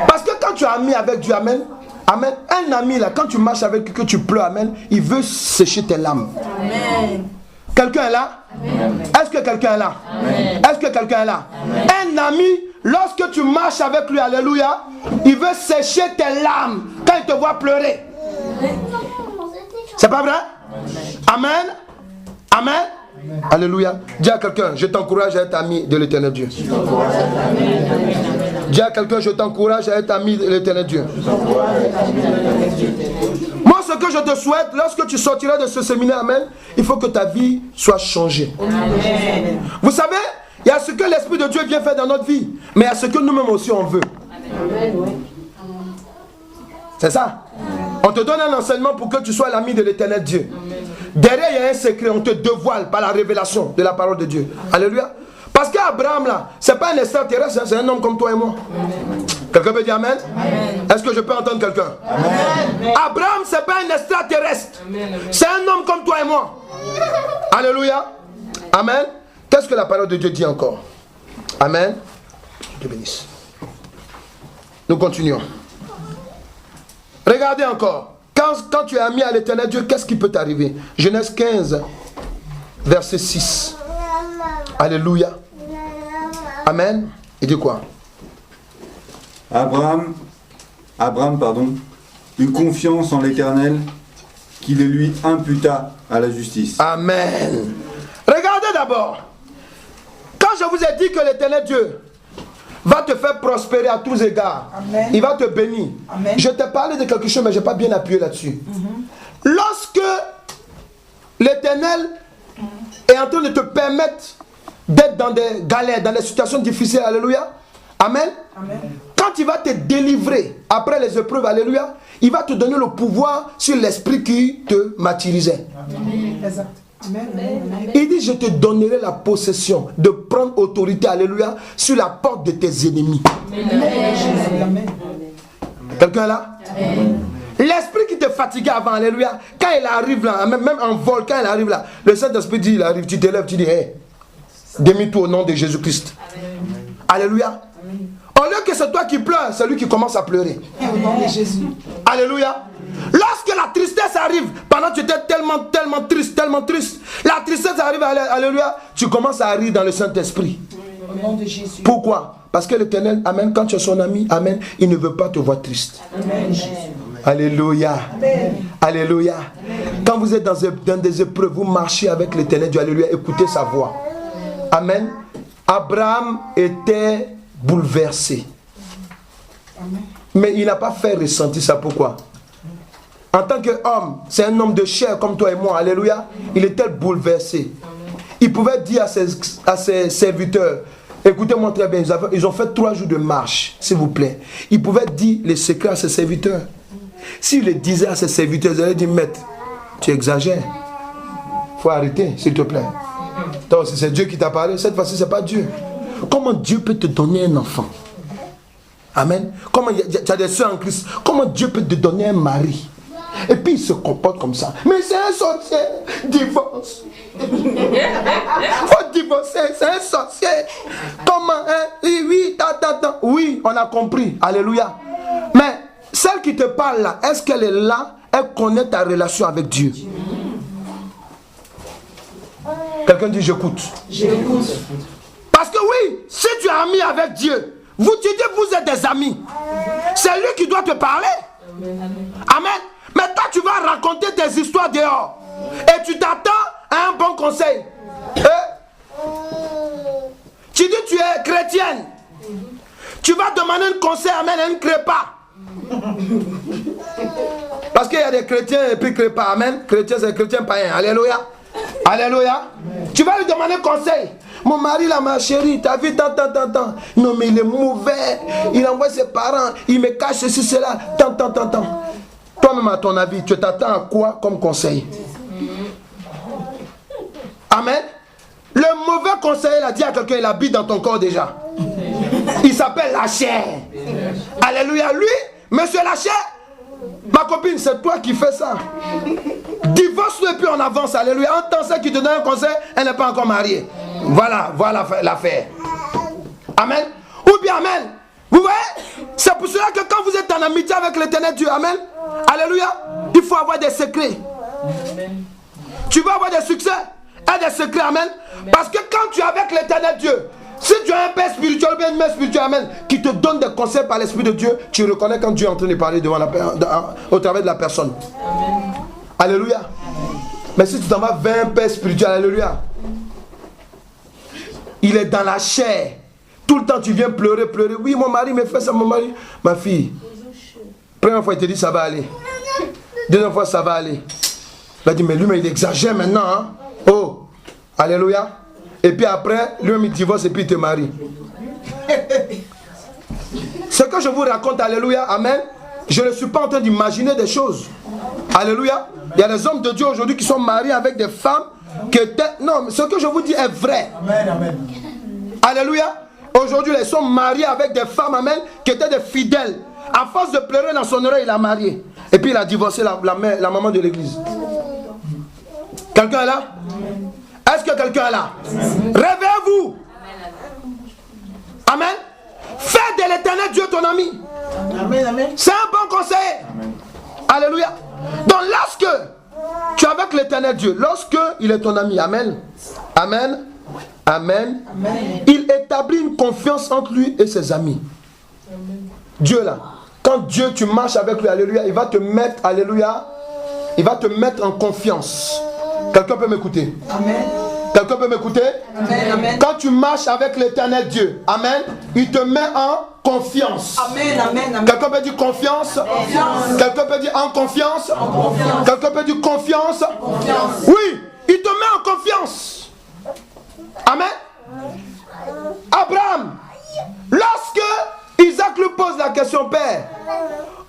[SPEAKER 3] Parce que quand tu es ami avec Dieu, amen. Amen. Un ami là, quand tu marches avec lui, que tu pleures, amen, il veut sécher tes larmes. Amen. Quelqu'un est là? Est-ce que quelqu'un est là? Est-ce que quelqu'un est là? Un ami, lorsque tu marches avec lui, alléluia, il veut sécher tes larmes quand il te voit pleurer. C'est pas vrai? Amen. Amen. Alléluia. Dis à quelqu'un, je t'encourage à être ami de l'Éternel Dieu. Dis à quelqu'un, je t'encourage à être ami de l'Éternel Dieu. Moi, ce que je te souhaite, lorsque tu sortiras de ce séminaire, amen, il faut que ta vie soit changée. Amen. Vous savez, il y a ce que l'Esprit de Dieu vient faire dans notre vie, mais il y a ce que nous-mêmes aussi on veut. C'est ça. On te donne un enseignement pour que tu sois l'ami de l'Éternel Dieu. Derrière, il y a un secret, on te dévoile par la révélation de la parole de Dieu. Alléluia. Parce qu'Abraham, là, ce n'est pas un extraterrestre, c'est un homme comme toi et moi. Quelqu'un peut dire amen? Est-ce que je peux entendre quelqu'un? Abraham, ce n'est pas un extraterrestre. C'est un homme comme toi et moi. Alléluia. Amen. Qu'est-ce que la parole de Dieu dit encore? Amen. Dieu te bénisse. Nous continuons. Regardez encore. Quand tu es ami à l'Éternel Dieu, qu'est-ce qui peut t'arriver? Genèse 15, verset 6. Alléluia. Amen. Il dit quoi?
[SPEAKER 4] Abraham, eut confiance en l'Éternel, qui le lui imputa à la justice.
[SPEAKER 3] Amen. Regardez d'abord. Quand je vous ai dit que l'Éternel Dieu va te faire prospérer à tous égards, amen, il va te bénir. Amen. Je t'ai parlé de quelque chose, mais je n'ai pas bien appuyé là-dessus. Lorsque l'Éternel est en train de te permettre d'être dans des galères, dans des situations difficiles, alléluia, amen, amen, quand il va te délivrer après les épreuves, alléluia, il va te donner le pouvoir sur l'esprit qui te martyrisait. Amen. Exact. Amen. Il dit, je te donnerai la possession de prendre autorité, alléluia, sur la porte de tes ennemis. Amen. Quelqu'un est là? Amen. L'esprit qui te fatiguait avant, alléluia, quand il arrive là, même en vol, quand il arrive là, le Saint-Esprit dit, il arrive, tu te lèves, tu dis, hey, démis-toi au nom de Jésus-Christ. Alléluia. Amen. Au lieu que c'est toi qui pleures, c'est lui qui commence à pleurer. Au nom de Jésus. Alléluia. Lorsque la tristesse arrive, pendant que tu étais tellement triste, la tristesse arrive, alléluia, tu commences à rire dans le Saint-Esprit. Au nom de Jésus. Pourquoi? Parce que l'Éternel, amen, quand tu es son ami, amen, il ne veut pas te voir triste. Amen. Alléluia. Amen. Alléluia. Amen. Quand vous êtes dans des épreuves, vous marchez avec l'Éternel Dieu, alléluia, écoutez sa voix. Amen. Abraham était bouleversé. Amen. Mais il n'a pas fait ressentir ça. Pourquoi? En tant qu'homme, c'est un homme de chair comme toi et moi, alléluia, il était bouleversé. Il pouvait dire à ses serviteurs, écoutez-moi très bien, ils ont fait 3 jours de marche, s'il vous plaît. Il pouvait dire les secrets à ses serviteurs. S'il les disait à ses serviteurs, ils allaient dire, maître, tu exagères. Il faut arrêter, s'il te plaît. Toi aussi, c'est Dieu qui t'a parlé, cette fois-ci, ce n'est pas Dieu. Comment Dieu peut te donner un enfant? Amen. Comment tu as des soeurs en Christ? Comment Dieu peut te donner un mari? Et puis il se comporte comme ça. Mais c'est un sorcier. Divorce. Faut divorcer. C'est un sorcier. Comment? Hein? Oui, oui, on a compris. Alléluia. Mais celle qui te parle là, est-ce qu'elle est là? Elle connaît ta relation avec Dieu. Quelqu'un dit j'écoute. J'écoute. Parce que oui, si tu es ami avec Dieu, vous dites que vous êtes des amis. C'est lui qui doit te parler. Amen. Mais toi, tu vas raconter tes histoires dehors. Et tu t'attends à un bon conseil. Tu dis tu es chrétienne. Tu vas demander un conseil, amen, elle ne crée pas. Parce qu'il y a des chrétiens et puis crépa, amen. Chrétien, c'est chrétien païen. Alléluia. Alléluia. Tu vas lui demander conseil. Mon mari là, ma chérie, t'as vu tant. Non mais il est mauvais. Il envoie ses parents. Il me cache ceci, cela. Tant. Toi-même à ton avis, tu t'attends à quoi comme conseil? Amen. a dit à quelqu'un, il habite dans ton corps déjà. Il s'appelle la chair. Alléluia. Lui, monsieur la chair, ma copine, c'est toi qui fais ça. Divorce-le et puis on avance. Alléluia. Entends ça qui te donne un conseil, elle n'est pas encore mariée. Voilà l'affaire. Amen. Ou bien, amen. Vous voyez, c'est pour cela que quand vous êtes en amitié avec l'éternel Dieu, amen. Alléluia. Il faut avoir des secrets. Tu vas avoir des succès et des secrets, amen. Parce que quand tu es avec l'éternel Dieu, si tu as un père spirituel ou bien une mère spirituelle, amen, qui te donne des conseils par l'Esprit de Dieu, tu reconnais quand Dieu est en train de parler devant au travers de la personne. Amen. Alléluia. Mais si tu t'en vas vers un père spirituel, alléluia, il est dans la chair. Tout le temps tu viens pleurer. Oui, mon mari me fait ça, mon mari. Ma fille, première fois il te dit ça va aller. Deuxième fois ça va aller. Il a dit mais lui mais il exagère maintenant. Hein? Oh, alléluia. Et puis après, lui il divorce et puis il te marie. Ce que je vous raconte, alléluia, amen. Je ne suis pas en train d'imaginer des choses. Alléluia. Il y a des hommes de Dieu aujourd'hui qui sont mariés avec des femmes qui étaient... Non, ce que je vous dis est vrai. Amen, amen. Alléluia. Aujourd'hui, ils sont mariés avec des femmes, amen, qui étaient des fidèles. À force de pleurer dans son oreille, il a marié. Et puis il a divorcé la maman de l'église. Quelqu'un est là? Est-ce que quelqu'un est là? Réveillez-vous. Amen. Fais de l'éternel Dieu ton ami.
[SPEAKER 2] Amen, amen.
[SPEAKER 3] C'est un bon conseiller. Alléluia. Donc lorsque tu es avec l'éternel Dieu, lorsque il est ton ami, amen, amen, amen, amen. Il établit une confiance entre lui et ses amis. Amen. Dieu là, quand Dieu tu marches avec lui, alléluia, il va te mettre, alléluia, il va te mettre en confiance. Quelqu'un peut m'écouter? Amen. Quelqu'un peut m'écouter? Amen, amen. Quand tu marches avec l'éternel Dieu, amen, il te met en confiance. Amen, amen, amen. Quelqu'un peut dire confiance? Confiance. Quelqu'un peut dire en confiance? En confiance. Quelqu'un peut dire confiance? Confiance. Oui, il te met en confiance. Amen. Abraham, lorsque Isaac lui pose la question, Père,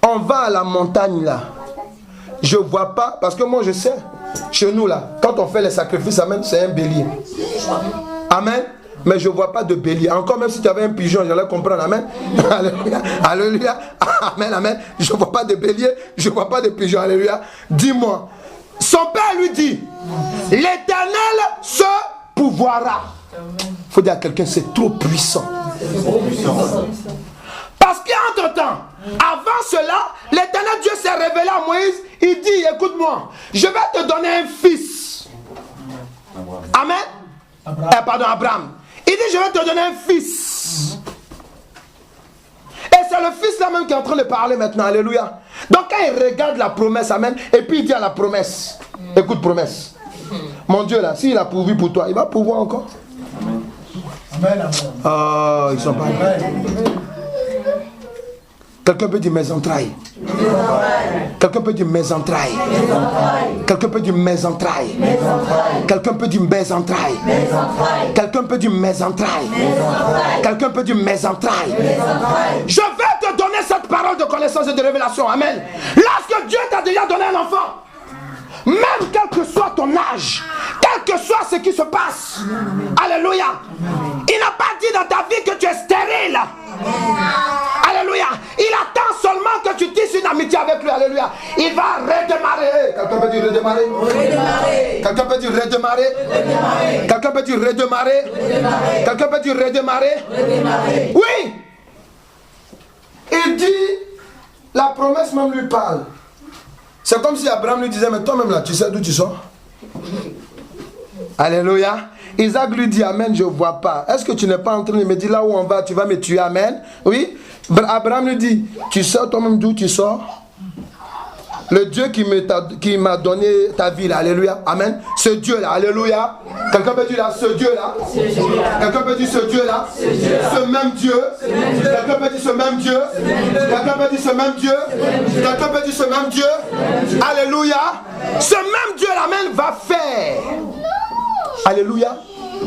[SPEAKER 3] on va à la montagne là. Je ne vois pas, parce que moi je sais, chez nous là, quand on fait les sacrifices, amen, c'est un bélier. Amen. Mais je ne vois pas de bélier. Encore même si tu avais un pigeon, j'allais comprendre. Amen. Alléluia. Alléluia. Amen. Amen. Je ne vois pas de bélier, je ne vois pas de pigeon. Alléluia. Dis-moi. Son père lui dit, l'Éternel se pourvoira. Il faut dire à quelqu'un, c'est trop puissant. Parce qu'entre-temps, avant cela, l'Éternel Dieu s'est révélé à Moïse. Il dit, écoute-moi, je vais te donner un fils. Amen. Abraham. Il dit, je vais te donner un fils. Et c'est le fils là même qui est en train de parler maintenant. Alléluia. Donc quand il regarde la promesse, amen, et puis il dit à la promesse, écoute promesse. Mon Dieu là, s'il a pourvu pour toi, il va pourvoir encore. Amen. Oh, ils sont pas. Quelqu'un peut dire mes entrailles. Quelqu'un peut dire mes entrailles. Quelqu'un peut dire mes entrailles. Quelqu'un peut dire mes entrailles. Quelqu'un peut dire mes entrailles. Quelqu'un peut dire mes entrailles. Je vais te donner cette parole de connaissance et de révélation. Amen. Lorsque Dieu t'a déjà donné un enfant, même quel que soit ton âge, quel que soit ce qui se passe, alléluia, il n'a pas dit dans ta vie que tu es stérile. Alléluia. Il attend seulement que tu tisses une amitié avec lui. Alléluia. Il va redémarrer. Quelqu'un peut dire redémarrer? Redémarrer. Quelqu'un peut dire redémarrer? Redémarrer. Quelqu'un peut dire redémarrer? Redémarrer. Quelqu'un peut dire redémarrer? Redémarrer. Oui. Il dit, la promesse même lui parle. C'est comme si Abraham lui disait, mais toi-même là, tu sais d'où tu sors? Alléluia. Isaac lui dit, amen, je ne vois pas. Est-ce que tu n'es pas en train de me dire là où on va, tu vas me tuer, amen? Oui. Abraham lui dit, tu sais toi-même d'où tu sors? Le Dieu qui m'a donné ta vie là, alléluia, amen. Ce Dieu là, alléluia. Quelqu'un peut dire là, ce Dieu là. Quelqu'un peut dire ce Dieu là. Ce même Dieu. Quelqu'un peut dire ce même Dieu. Quelqu'un peut dire ce même Dieu. Quelqu'un peut dire ce même Dieu. Alléluia. Ce même Dieu là, amen, va faire. Alléluia.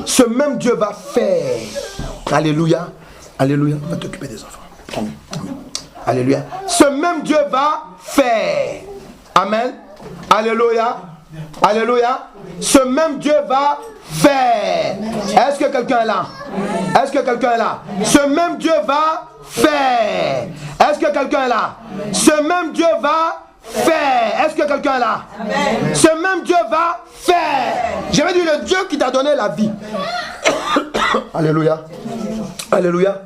[SPEAKER 3] Ce même Dieu va faire. Alléluia. Alléluia. Va t'occuper des enfants. Amen. Alléluia. Ce même Dieu va faire. Amen. Alléluia. Alléluia. Ce même Dieu va faire. Est-ce que quelqu'un est là? Est-ce que quelqu'un est là? Ce même Dieu va faire. Est-ce que quelqu'un est là? Ce même Dieu va faire. Est-ce que quelqu'un est là? Amen. Ce même Dieu va faire. Je vais dire le Dieu qui t'a donné la vie. Alléluia. Alléluia.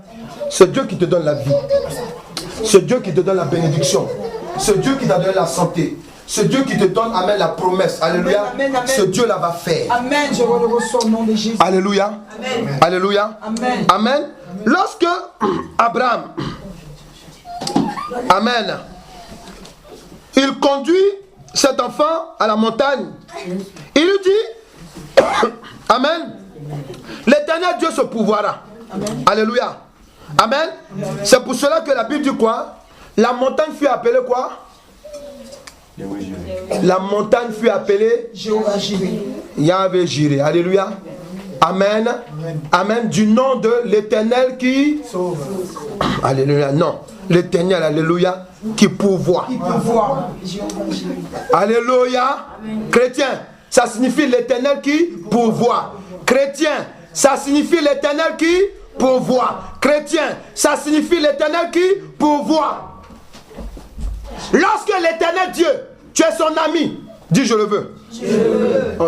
[SPEAKER 3] C'est Dieu qui te donne la vie. C'est Dieu qui te donne la bénédiction. C'est Dieu qui t'a donné la santé. C'est Dieu qui te donne, amen, la promesse. Alléluia.
[SPEAKER 2] Amen, amen.
[SPEAKER 3] Ce Dieu là va faire.
[SPEAKER 2] Amen. Je le reçois au nom de Jésus.
[SPEAKER 3] Alléluia.
[SPEAKER 2] Amen.
[SPEAKER 3] Alléluia.
[SPEAKER 2] Amen.
[SPEAKER 3] Amen. Lorsque Abraham, amen, il conduit cet enfant à la montagne, il lui dit, amen, l'Éternel Dieu se pourvoira. Amen. Alléluia. Amen. C'est pour cela que la Bible dit quoi? La montagne fut appelée quoi? La montagne fut appelée Yahvé Jiré. Alléluia. Amen. Amen. Du nom de l'Éternel qui sauve. Alléluia. Non. L'Éternel, alléluia, qui pourvoit. Alléluia. Chrétien, ça signifie l'Éternel qui pourvoit. Chrétien, ça signifie l'Éternel qui pourvoit. Chrétien, ça signifie l'Éternel qui pourvoit. Lorsque l'Éternel Dieu, tu es son ami, dis je le veux.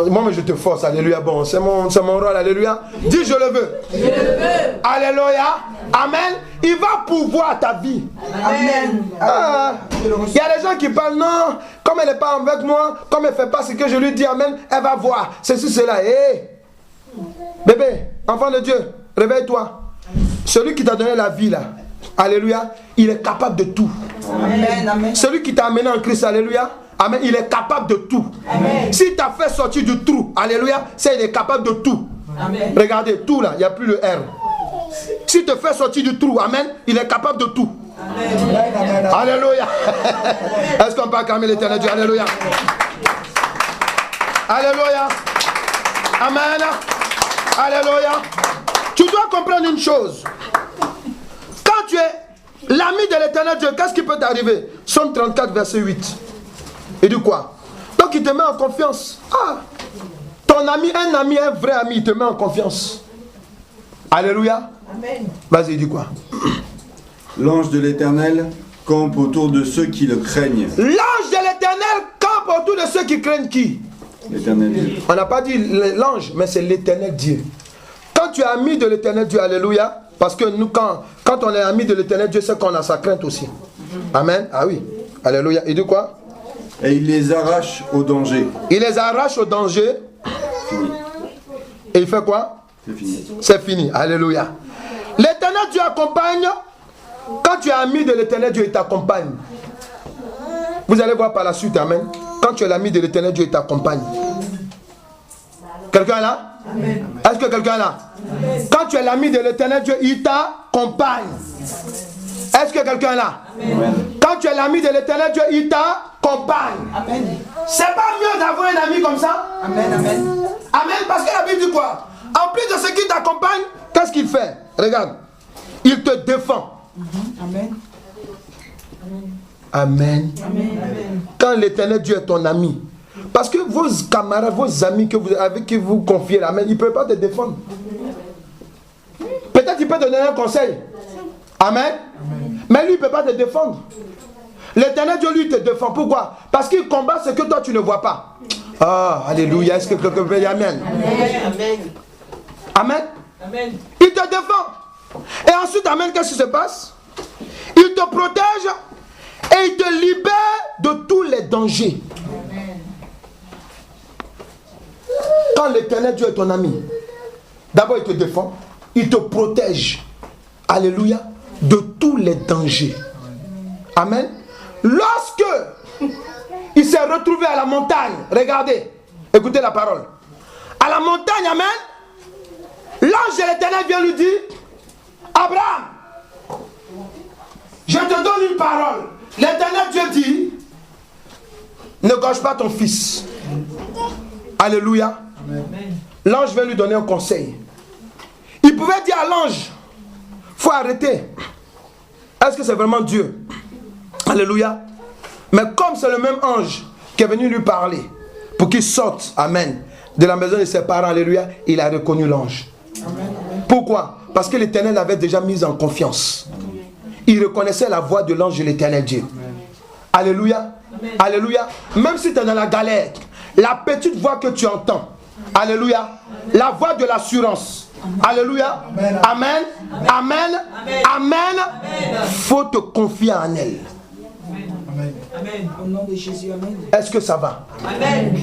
[SPEAKER 3] Moi mais je te force, alléluia. Bon, c'est mon rôle, alléluia. Dis je le veux. Je le veux. Alléluia. Amen. Il va pourvoir ta vie. Amen. Il y a des gens qui parlent, non, comme elle n'est pas avec moi, comme elle ne fait pas ce que je lui dis, amen, elle va voir. C'est cela. Hey. Bébé, enfant de Dieu, réveille-toi. Celui qui t'a donné la vie là, alléluia, il est capable de tout. Amen, amen. Celui qui t'a amené en Christ, alléluia, amen, il est capable de tout. Amen. S'il t'a fait sortir du trou, alléluia, c'est il est capable de tout. Amen. Regardez, tout là, il n'y a plus le R. S'il te fait sortir du trou, amen, il est capable de tout. Amen. Alléluia. Est-ce qu'on peut acclamer l'Éternel Dieu? Alléluia. Alléluia. Amen. Alléluia. Tu dois comprendre une chose. Quand tu es l'ami de l'Éternel Dieu, qu'est-ce qui peut t'arriver? Psaume 34, verset 8. Il dit quoi? Donc il te met en confiance. Ah, ton ami, un vrai ami, il te met en confiance. Alléluia. Amen. Vas-y, il dit quoi?
[SPEAKER 4] L'ange de l'Éternel campe autour de ceux qui le craignent.
[SPEAKER 3] L'ange de l'Éternel campe autour de ceux qui craignent qui?
[SPEAKER 4] L'Éternel Dieu.
[SPEAKER 3] On n'a pas dit l'ange, mais c'est l'Éternel Dieu. Quand tu es ami de l'Éternel Dieu, alléluia, parce que nous, quand on est ami de l'Éternel Dieu, c'est qu'on a sa crainte aussi. Amen. Ah oui. Alléluia. Il dit quoi?
[SPEAKER 4] Et il les arrache au danger.
[SPEAKER 3] Il les arrache au danger.
[SPEAKER 4] Fini.
[SPEAKER 3] Et il fait quoi?
[SPEAKER 4] C'est fini.
[SPEAKER 3] C'est fini. Alléluia. L'Éternel Dieu accompagne. Quand tu es ami de l'Éternel Dieu, il t'accompagne. Vous allez voir par la suite. Amen. Quand tu es l'ami de l'Éternel Dieu, il t'accompagne. Quelqu'un est là? Amen. Est-ce que quelqu'un est là? Amen. Quand tu es l'ami de l'Éternel Dieu, il t'accompagne. Est-ce que quelqu'un est là? Amen. Quand tu es l'ami de l'Éternel Dieu, il t'accompagne. Amen. C'est pas mieux d'avoir un ami comme ça? Amen, amen. Amen, parce que la Bible dit quoi? En plus de ce qui t'accompagne, qu'est-ce qu'il fait? Regarde. Il te défend. Amen. Amen. Amen. Quand l'Éternel Dieu est ton ami, parce que vos camarades, vos amis avec qui vous confiez la main, ils ne peuvent pas te défendre. Peut-être qu'il peut te donner un conseil. Amen. Amen. Mais lui, il ne peut pas te défendre. L'Éternel Dieu, lui, te défend. Pourquoi? Parce qu'il combat ce que toi, tu ne vois pas. Ah, alléluia. Est-ce que quelqu'un peut dire Amen? Amen. Amen. Amen. Il te défend. Et ensuite, Amen, qu'est-ce qui se passe? Il te protège et il te libère de tous les dangers. Amen. Quand l'Éternel Dieu est ton ami, d'abord il te défend, il te protège. Alléluia. De tous les dangers. Amen. Lorsque il s'est retrouvé à la montagne, regardez, écoutez la parole. À la montagne, amen, l'ange de l'Éternel vient lui dire, Abraham, je te donne une parole. L'Éternel Dieu dit, ne gâche pas ton fils. Alléluia. L'ange vient lui donner un conseil. Il pouvait dire à l'ange, il faut arrêter. Est-ce que c'est vraiment Dieu? Alléluia. Mais comme c'est le même ange qui est venu lui parler, pour qu'il sorte, amen, de la maison de ses parents, alléluia, il a reconnu l'ange. Pourquoi? Parce que l'Éternel l'avait déjà mis en confiance. Il reconnaissait la voix de l'ange de l'Éternel Dieu. Alléluia. Alléluia. Même si tu es dans la galère, la petite voix que tu entends, alléluia, la voix de l'assurance, alléluia, amen, amen, amen, faut te confier en elle.
[SPEAKER 2] Amen. Au nom de Jésus, amen.
[SPEAKER 3] Est-ce que ça va?
[SPEAKER 1] Amen.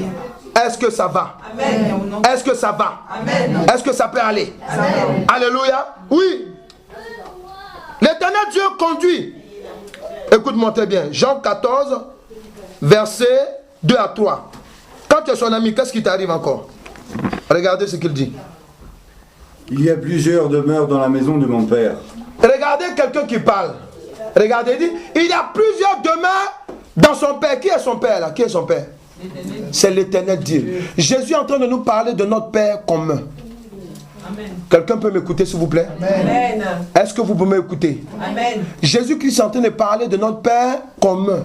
[SPEAKER 3] Est-ce que ça va?
[SPEAKER 1] Amen.
[SPEAKER 3] Est-ce que ça va?
[SPEAKER 1] Amen.
[SPEAKER 3] Est-ce que ça peut aller?
[SPEAKER 1] Amen.
[SPEAKER 3] Alléluia. Oui. L'Éternel Dieu conduit. Écoute-moi très bien. Jean 14, verset 2 à 3. Quand tu es son ami, qu'est-ce qui t'arrive encore? Regardez ce qu'il dit.
[SPEAKER 4] Il y a plusieurs demeures dans la maison de mon père.
[SPEAKER 3] Regardez quelqu'un qui parle. Regardez, il dit, il y a plusieurs demeures dans son père. Qui est son père là? Qui est son père? C'est l'Éternel Dieu. Jésus est en train de nous parler de notre Père commun. Quelqu'un peut m'écouter s'il vous plaît?
[SPEAKER 1] Amen.
[SPEAKER 3] Est-ce que vous pouvez m'écouter?
[SPEAKER 1] Amen.
[SPEAKER 3] Jésus-Christ est en train de parler de notre Père commun.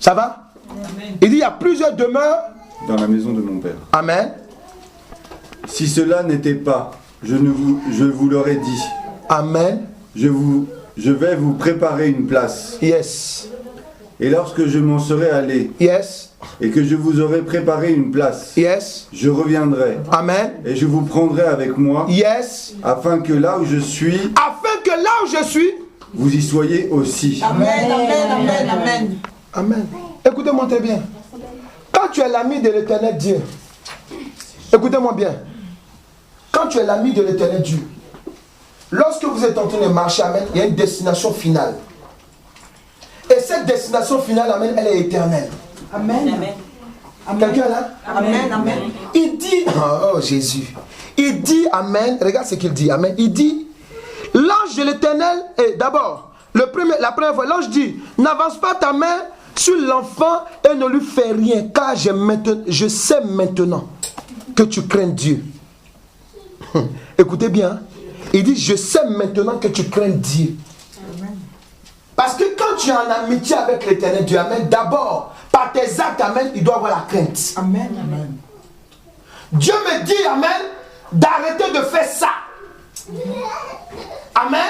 [SPEAKER 3] Ça va? Il dit, il y a plusieurs demeures
[SPEAKER 4] Dans la maison de mon père.
[SPEAKER 3] Amen.
[SPEAKER 4] Si cela n'était pas, je vous l'aurais dit.
[SPEAKER 3] Amen.
[SPEAKER 4] Je vais vous préparer une place.
[SPEAKER 3] Yes.
[SPEAKER 4] Et lorsque je m'en serai allé,
[SPEAKER 3] Yes.
[SPEAKER 4] et que je vous aurai préparé une place,
[SPEAKER 3] Yes.
[SPEAKER 4] je reviendrai,
[SPEAKER 3] Amen.
[SPEAKER 4] et je vous prendrai avec moi,
[SPEAKER 3] Yes.
[SPEAKER 4] afin que là où je suis,
[SPEAKER 3] Afin que là où je suis.
[SPEAKER 4] vous y soyez aussi.
[SPEAKER 1] Amen. Amen. Amen. Amen.
[SPEAKER 3] Amen. Écoutez-moi très bien. Quand tu es l'ami de l'Éternel Dieu, écoutez-moi bien. Quand tu es l'ami de l'Éternel Dieu, lorsque vous êtes en train de marcher, amen, il y a une destination finale. Et cette destination finale, amen, elle est éternelle.
[SPEAKER 1] Amen.
[SPEAKER 3] Quelqu'un là?
[SPEAKER 1] Amen. Amen.
[SPEAKER 3] Il dit, oh Jésus, il dit, amen, regarde ce qu'il dit, amen, il dit, l'ange de l'Éternel, et d'abord, la première fois, l'ange dit, n'avance pas ta main sur l'enfant et ne lui fais rien, car je sais maintenant que tu crains Dieu. Écoutez bien, il dit, je sais maintenant que tu crains Dieu. Parce que quand tu es en amitié avec l'Éternel Dieu, amen, d'abord, par tes actes, amen, il doit avoir la crainte.
[SPEAKER 1] Amen. Amen.
[SPEAKER 3] Dieu me dit, amen, d'arrêter de faire ça. Amen.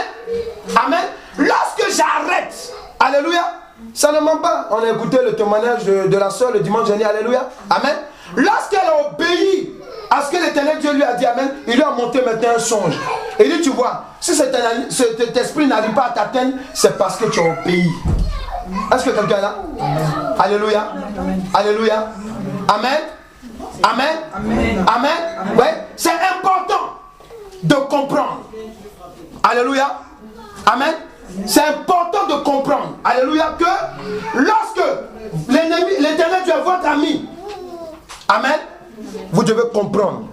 [SPEAKER 3] Amen. Lorsque j'arrête, alléluia, ça ne ment pas. On a écouté le témoignage de la soeur le dimanche dernier, alléluia. Amen. Lorsqu'elle a obéi à ce que l'Éternel Dieu lui a dit, amen, il lui a monté maintenant un songe. Et il dit, tu vois, si cet esprit n'arrive pas à t'atteindre, c'est parce que tu as obéi. Est-ce que quelqu'un est là? Alléluia. Alléluia. Amen. Amen. Amen. Amen. Ouais. C'est important de comprendre. Alléluia. Amen. C'est important de comprendre. Alléluia. Que lorsque l'Éternel Dieu est votre ami, amen, vous devez comprendre.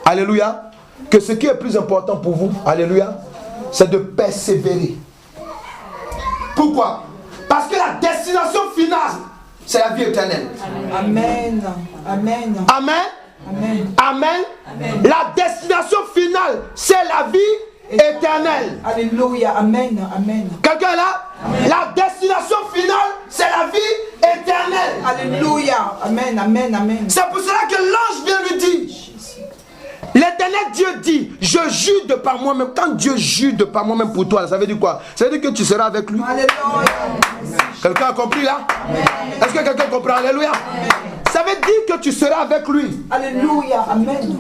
[SPEAKER 3] Alléluia. Que ce qui est plus important pour vous, alléluia, c'est de persévérer. Pourquoi? Parce que la destination finale, c'est la vie éternelle.
[SPEAKER 1] Amen. Amen.
[SPEAKER 3] Amen.
[SPEAKER 1] Amen.
[SPEAKER 3] Amen. Amen. La destination finale, c'est la vie éternelle.
[SPEAKER 1] Alléluia. Amen. Amen.
[SPEAKER 3] Quelqu'un là? Amen. La destination finale, c'est la vie éternelle.
[SPEAKER 1] Alléluia. Amen. Amen. Amen.
[SPEAKER 3] C'est pour cela que l'ange vient lui dire. L'Éternel Dieu dit, je jure de par moi-même. Quand Dieu jure de par moi-même pour toi, ça veut dire quoi? Ça veut dire que tu seras avec lui.
[SPEAKER 1] Alléluia.
[SPEAKER 3] Quelqu'un a compris là? Est-ce que quelqu'un comprend? Alléluia. Amen. Ça veut dire que tu seras avec lui.
[SPEAKER 1] Alléluia. Amen.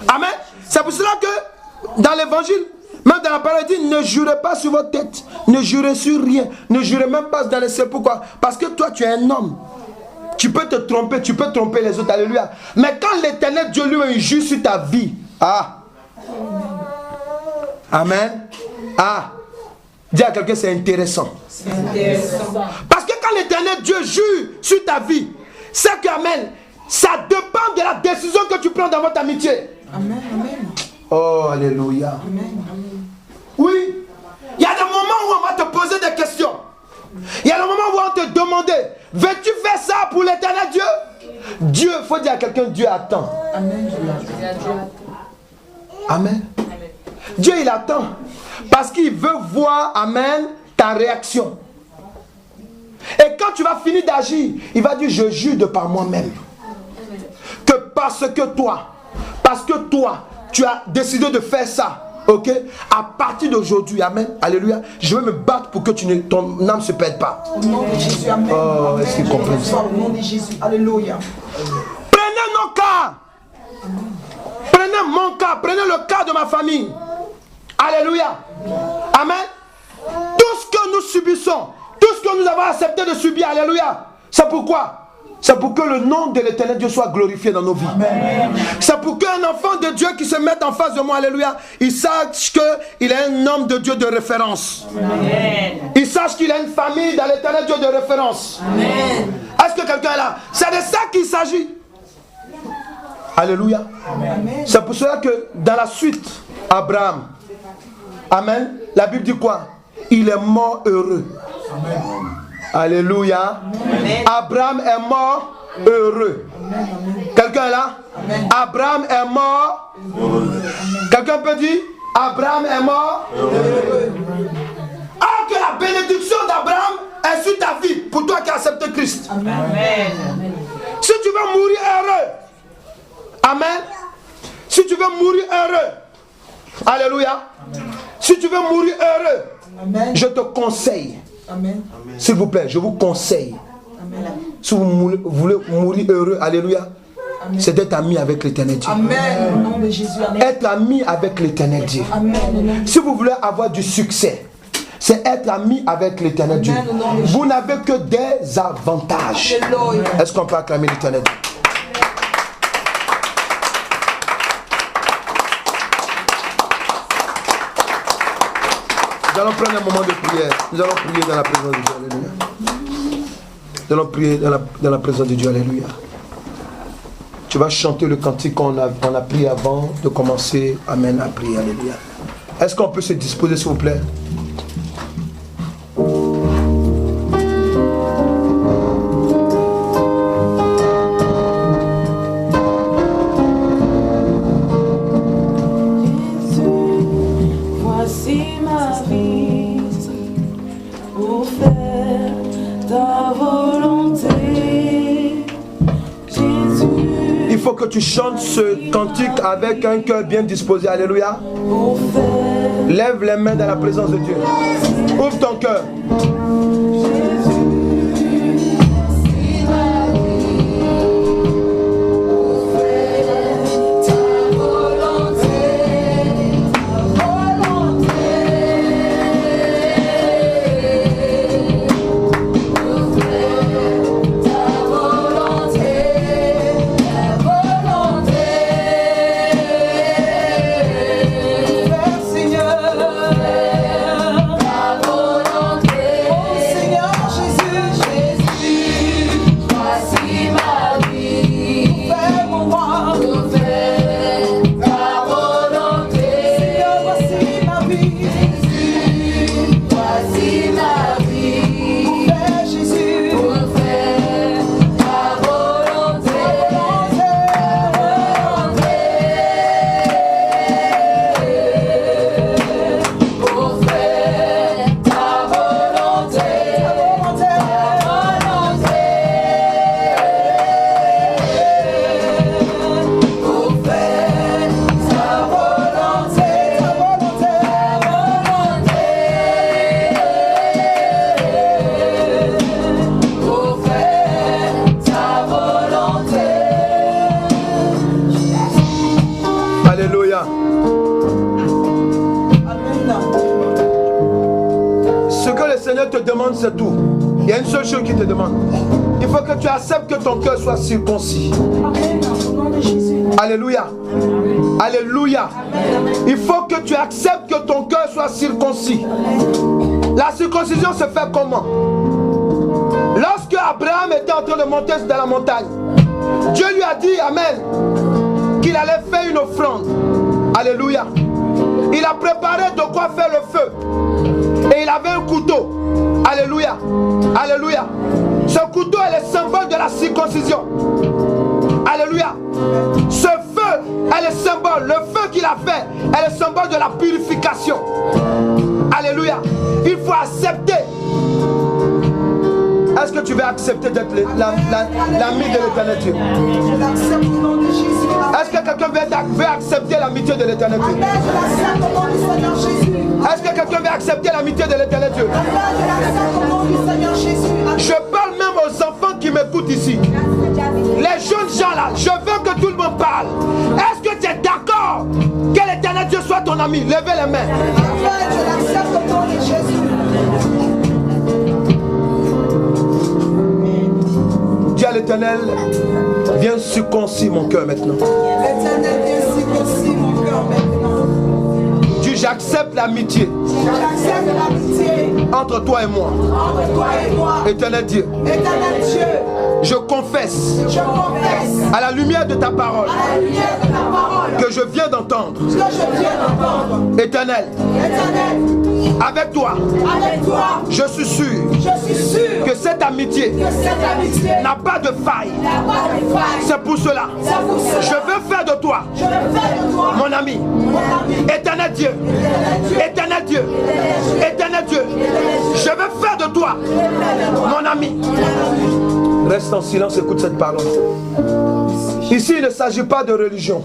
[SPEAKER 3] Amen. C'est pour cela que dans l'évangile, même dans la parole, il dit, ne jurez pas sur votre tête. Ne jurez sur rien. Ne jurez même pas dans les cieux. Pourquoi? Parce que toi, tu es un homme. Tu peux te tromper, tu peux tromper les autres, alléluia. Mais quand l'Éternel Dieu lui jure sur ta vie, amen, dis à quelqu'un, c'est intéressant.
[SPEAKER 1] C'est intéressant.
[SPEAKER 3] Parce que quand l'Éternel Dieu jure sur ta vie, c'est que, amen, ça dépend de la décision que tu prends dans votre amitié.
[SPEAKER 1] Amen, amen.
[SPEAKER 3] Oh, alléluia.
[SPEAKER 1] Amen, amen.
[SPEAKER 3] Oui, il y a des moments où on va te poser des questions. Il y a des moments où on va te demander, veux-tu faire ça pour l'Éternel Dieu? Dieu, il faut dire à quelqu'un, Dieu attend.
[SPEAKER 1] Amen.
[SPEAKER 3] Amen. Dieu, il attend. Parce qu'il veut voir, amen, ta réaction. Et quand tu vas finir d'agir, il va dire, je jure de par moi-même. parce que toi, tu as décidé de faire ça. Ok, à partir d'aujourd'hui, amen, alléluia, je vais me battre pour que ton âme ne se perde pas.
[SPEAKER 1] Au nom de Jésus, amen.
[SPEAKER 3] Oh, est-ce qu'il comprend ça?
[SPEAKER 1] Au nom de Jésus, alléluia.
[SPEAKER 3] Prenez nos cas. Prenez mon cas, prenez le cas de ma famille. Alléluia. Amen. Tout ce que nous subissons, tout ce que nous avons accepté de subir, alléluia, c'est pourquoi? C'est pour que le nom de l'Éternel Dieu soit glorifié dans nos vies. C'est pour qu'un enfant de Dieu qui se mette en face de moi, alléluia, il sache qu'il est un homme de Dieu de référence. Amen. Il sache qu'il a une famille dans l'Éternel Dieu de référence. Amen. Est-ce que quelqu'un est là? C'est de ça qu'il s'agit. Alléluia. Amen. C'est pour cela que dans la suite, Abraham, amen, la Bible dit quoi? Il est mort heureux. Amen. Alléluia. Amen. Abraham est mort heureux. Quelqu'un est là? Amen. Abraham est mort heureux. Quelqu'un peut dire? Abraham est mort heureux. Ah, que la bénédiction d'Abraham est sur ta vie pour toi qui as accepté Christ. Amen. Amen. Si tu veux mourir heureux, amen. Si tu veux mourir heureux, alléluia. Amen. Si tu veux mourir heureux, amen, je te conseille. Amen. S'il vous plaît, je vous conseille. Amen. Si vous voulez mourir heureux, alléluia, c'est d'être ami avec l'Éternel Dieu.
[SPEAKER 1] Amen. Au nom de Jésus. Amen.
[SPEAKER 3] Être ami avec l'Éternel Dieu. Amen. Si vous voulez avoir du succès, c'est être ami avec l'Éternel Dieu. Vous n'avez que des avantages. Est-ce qu'on peut acclamer l'Éternel Dieu? Nous allons prendre un moment de prière. Nous allons prier dans la présence de Dieu. Alléluia. Nous allons prier dans la présence de Dieu. Alléluia. Tu vas chanter le cantique qu'on a prié avant de commencer. Amen. À prier. Alléluia. Est-ce qu'on peut se disposer, s'il vous plaît? Tu chantes ce cantique avec un cœur bien disposé. Alléluia. Lève les mains dans la présence de Dieu. Ouvre ton cœur. C'est tout. Il y a une seule chose qui te demande. Il faut que tu acceptes que ton cœur soit circoncis. Alléluia. Alléluia. Il faut que tu acceptes que ton cœur soit circoncis. La circoncision se fait comment? Lorsque Abraham était en train de monter dans la montagne, Dieu lui a dit, amen, qu'il allait faire une offrande. Alléluia. Il a préparé de quoi faire le feu. Et il avait un couteau. Alléluia. Alléluia. Ce couteau est le symbole de la circoncision. Alléluia. Ce feu est le symbole. Le feu qu'il a fait est le symbole de la purification. Alléluia. Il faut accepter. Est-ce que tu veux accepter d'être l'ami de l'éternel Dieu?
[SPEAKER 1] Je l'accepte au nom de Jésus.
[SPEAKER 3] Est-ce que quelqu'un veut accepter l'amitié de l'éternel Dieu?
[SPEAKER 1] Amen. Je l'accepte au nom du Seigneur Jésus.
[SPEAKER 3] Est-ce que quelqu'un veut accepter l'amitié de l'éternel Dieu?
[SPEAKER 1] Amen. Je l'accepte au nom du Seigneur Jésus. Amen.
[SPEAKER 3] Je parle même aux enfants qui m'écoutent ici. Les jeunes gens là, je veux que tout le monde parle. Est-ce que tu es d'accord que l'éternel Dieu soit ton ami? Levez les mains.
[SPEAKER 1] Amen. Je l'accepte au nom de Jésus.
[SPEAKER 3] Dis à l'éternel, viens circoncire mon cœur maintenant.
[SPEAKER 1] L'éternel vient circoncire mon cœur maintenant.
[SPEAKER 3] Dis, j'accepte l'amitié
[SPEAKER 1] J'accepte l'amitié
[SPEAKER 3] entre toi et moi.
[SPEAKER 1] entre toi et moi.
[SPEAKER 3] Éternel Dieu,
[SPEAKER 1] Éternel Dieu,
[SPEAKER 3] je confesse
[SPEAKER 1] je confesse
[SPEAKER 3] à la lumière de ta parole
[SPEAKER 1] à la lumière de ta parole
[SPEAKER 3] que je viens d'entendre.
[SPEAKER 1] ce que je viens d'entendre.
[SPEAKER 3] Éternel,
[SPEAKER 1] Éternel,
[SPEAKER 3] avec toi,
[SPEAKER 1] avec toi,
[SPEAKER 3] je suis sûr
[SPEAKER 1] je suis sûr
[SPEAKER 3] que cette amitié
[SPEAKER 1] que cette amitié
[SPEAKER 3] n'a pas de faille.
[SPEAKER 1] n'a pas de faille.
[SPEAKER 3] C'est pour cela,
[SPEAKER 1] C'est pour cela.
[SPEAKER 3] je veux faire de toi
[SPEAKER 1] Je veux faire de toi
[SPEAKER 3] mon ami.
[SPEAKER 1] mon ami.
[SPEAKER 3] Éternel Dieu, éternel Dieu, éternel Dieu, je veux faire de toi mon ami. Reste en silence, écoute cette parole. Ici, il ne s'agit pas de religion.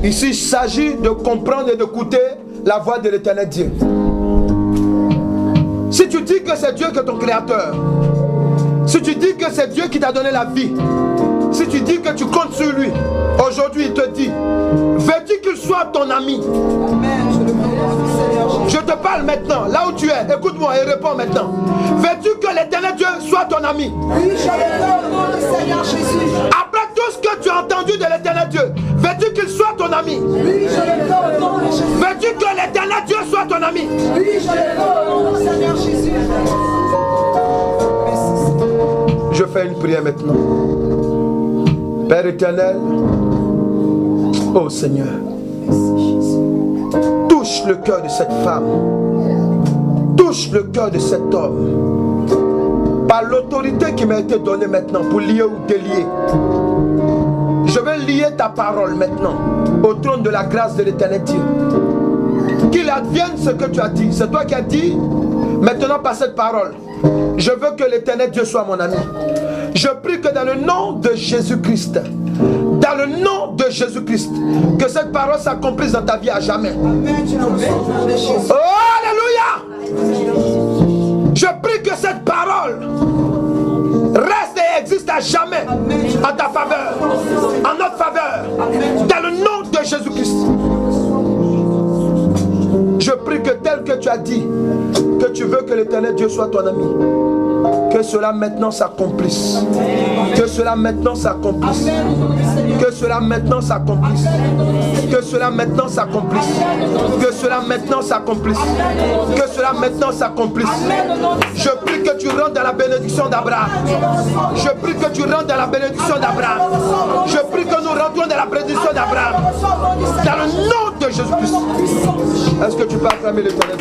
[SPEAKER 3] Ici, il s'agit de comprendre et d'écouter la voix de l'éternel Dieu. Si tu dis que c'est Dieu qui est ton créateur, si tu dis que c'est Dieu qui t'a donné la vie, si tu dis que tu comptes sur lui, aujourd'hui il te dit, veux-tu qu'il soit ton ami?
[SPEAKER 1] Amen. Je le veux au nom du Seigneur Jésus.
[SPEAKER 3] Je te parle maintenant, là où tu es, écoute-moi et réponds maintenant. Veux-tu que l'éternel Dieu soit ton ami?
[SPEAKER 1] Oui, je le veux au nom du Seigneur Jésus.
[SPEAKER 3] Après tout ce que tu as entendu de l'éternel Dieu, veux-tu qu'il soit ton ami?
[SPEAKER 1] Oui, je le veux au nom de Jésus.
[SPEAKER 3] Veux-tu que l'éternel Dieu soit ton ami?
[SPEAKER 1] Oui, je le veux au nom du Seigneur Jésus. Merci.
[SPEAKER 3] Je fais une prière maintenant. Père éternel, oh Seigneur, touche le cœur de cette femme, touche le cœur de cet homme, par l'autorité qui m'a été donnée maintenant pour lier ou délier. Je vais lier ta parole maintenant au trône de la grâce de l'éternel Dieu. Qu'il advienne ce que tu as dit. C'est toi qui as dit. Maintenant par cette parole, je veux que l'éternel Dieu soit mon ami. Je prie que dans le nom de Jésus-Christ, dans le nom de Jésus-Christ, que cette parole s'accomplisse dans ta vie à jamais.
[SPEAKER 1] Amen. Je le veux au nom de Jésus.
[SPEAKER 3] Oh, alléluia! Je prie que cette parole reste et existe à jamais en ta faveur, en notre faveur, dans le nom de Jésus-Christ. Je prie que tel que tu as dit, que tu veux que l'éternel Dieu soit ton ami, que cela maintenant s'accomplisse. Que cela maintenant s'accomplisse. Que cela maintenant s'accomplisse. Que cela maintenant s'accomplisse. Que cela maintenant s'accomplisse. Que cela maintenant s'accomplisse. Je prie que tu rentres dans la bénédiction d'Abraham. Je prie que tu rentres dans la bénédiction d'Abraham. Je prie que nous rentrons dans la bénédiction d'Abraham. Dans le nom de Jésus-Christ. Est-ce que tu peux acclamer l'éternel?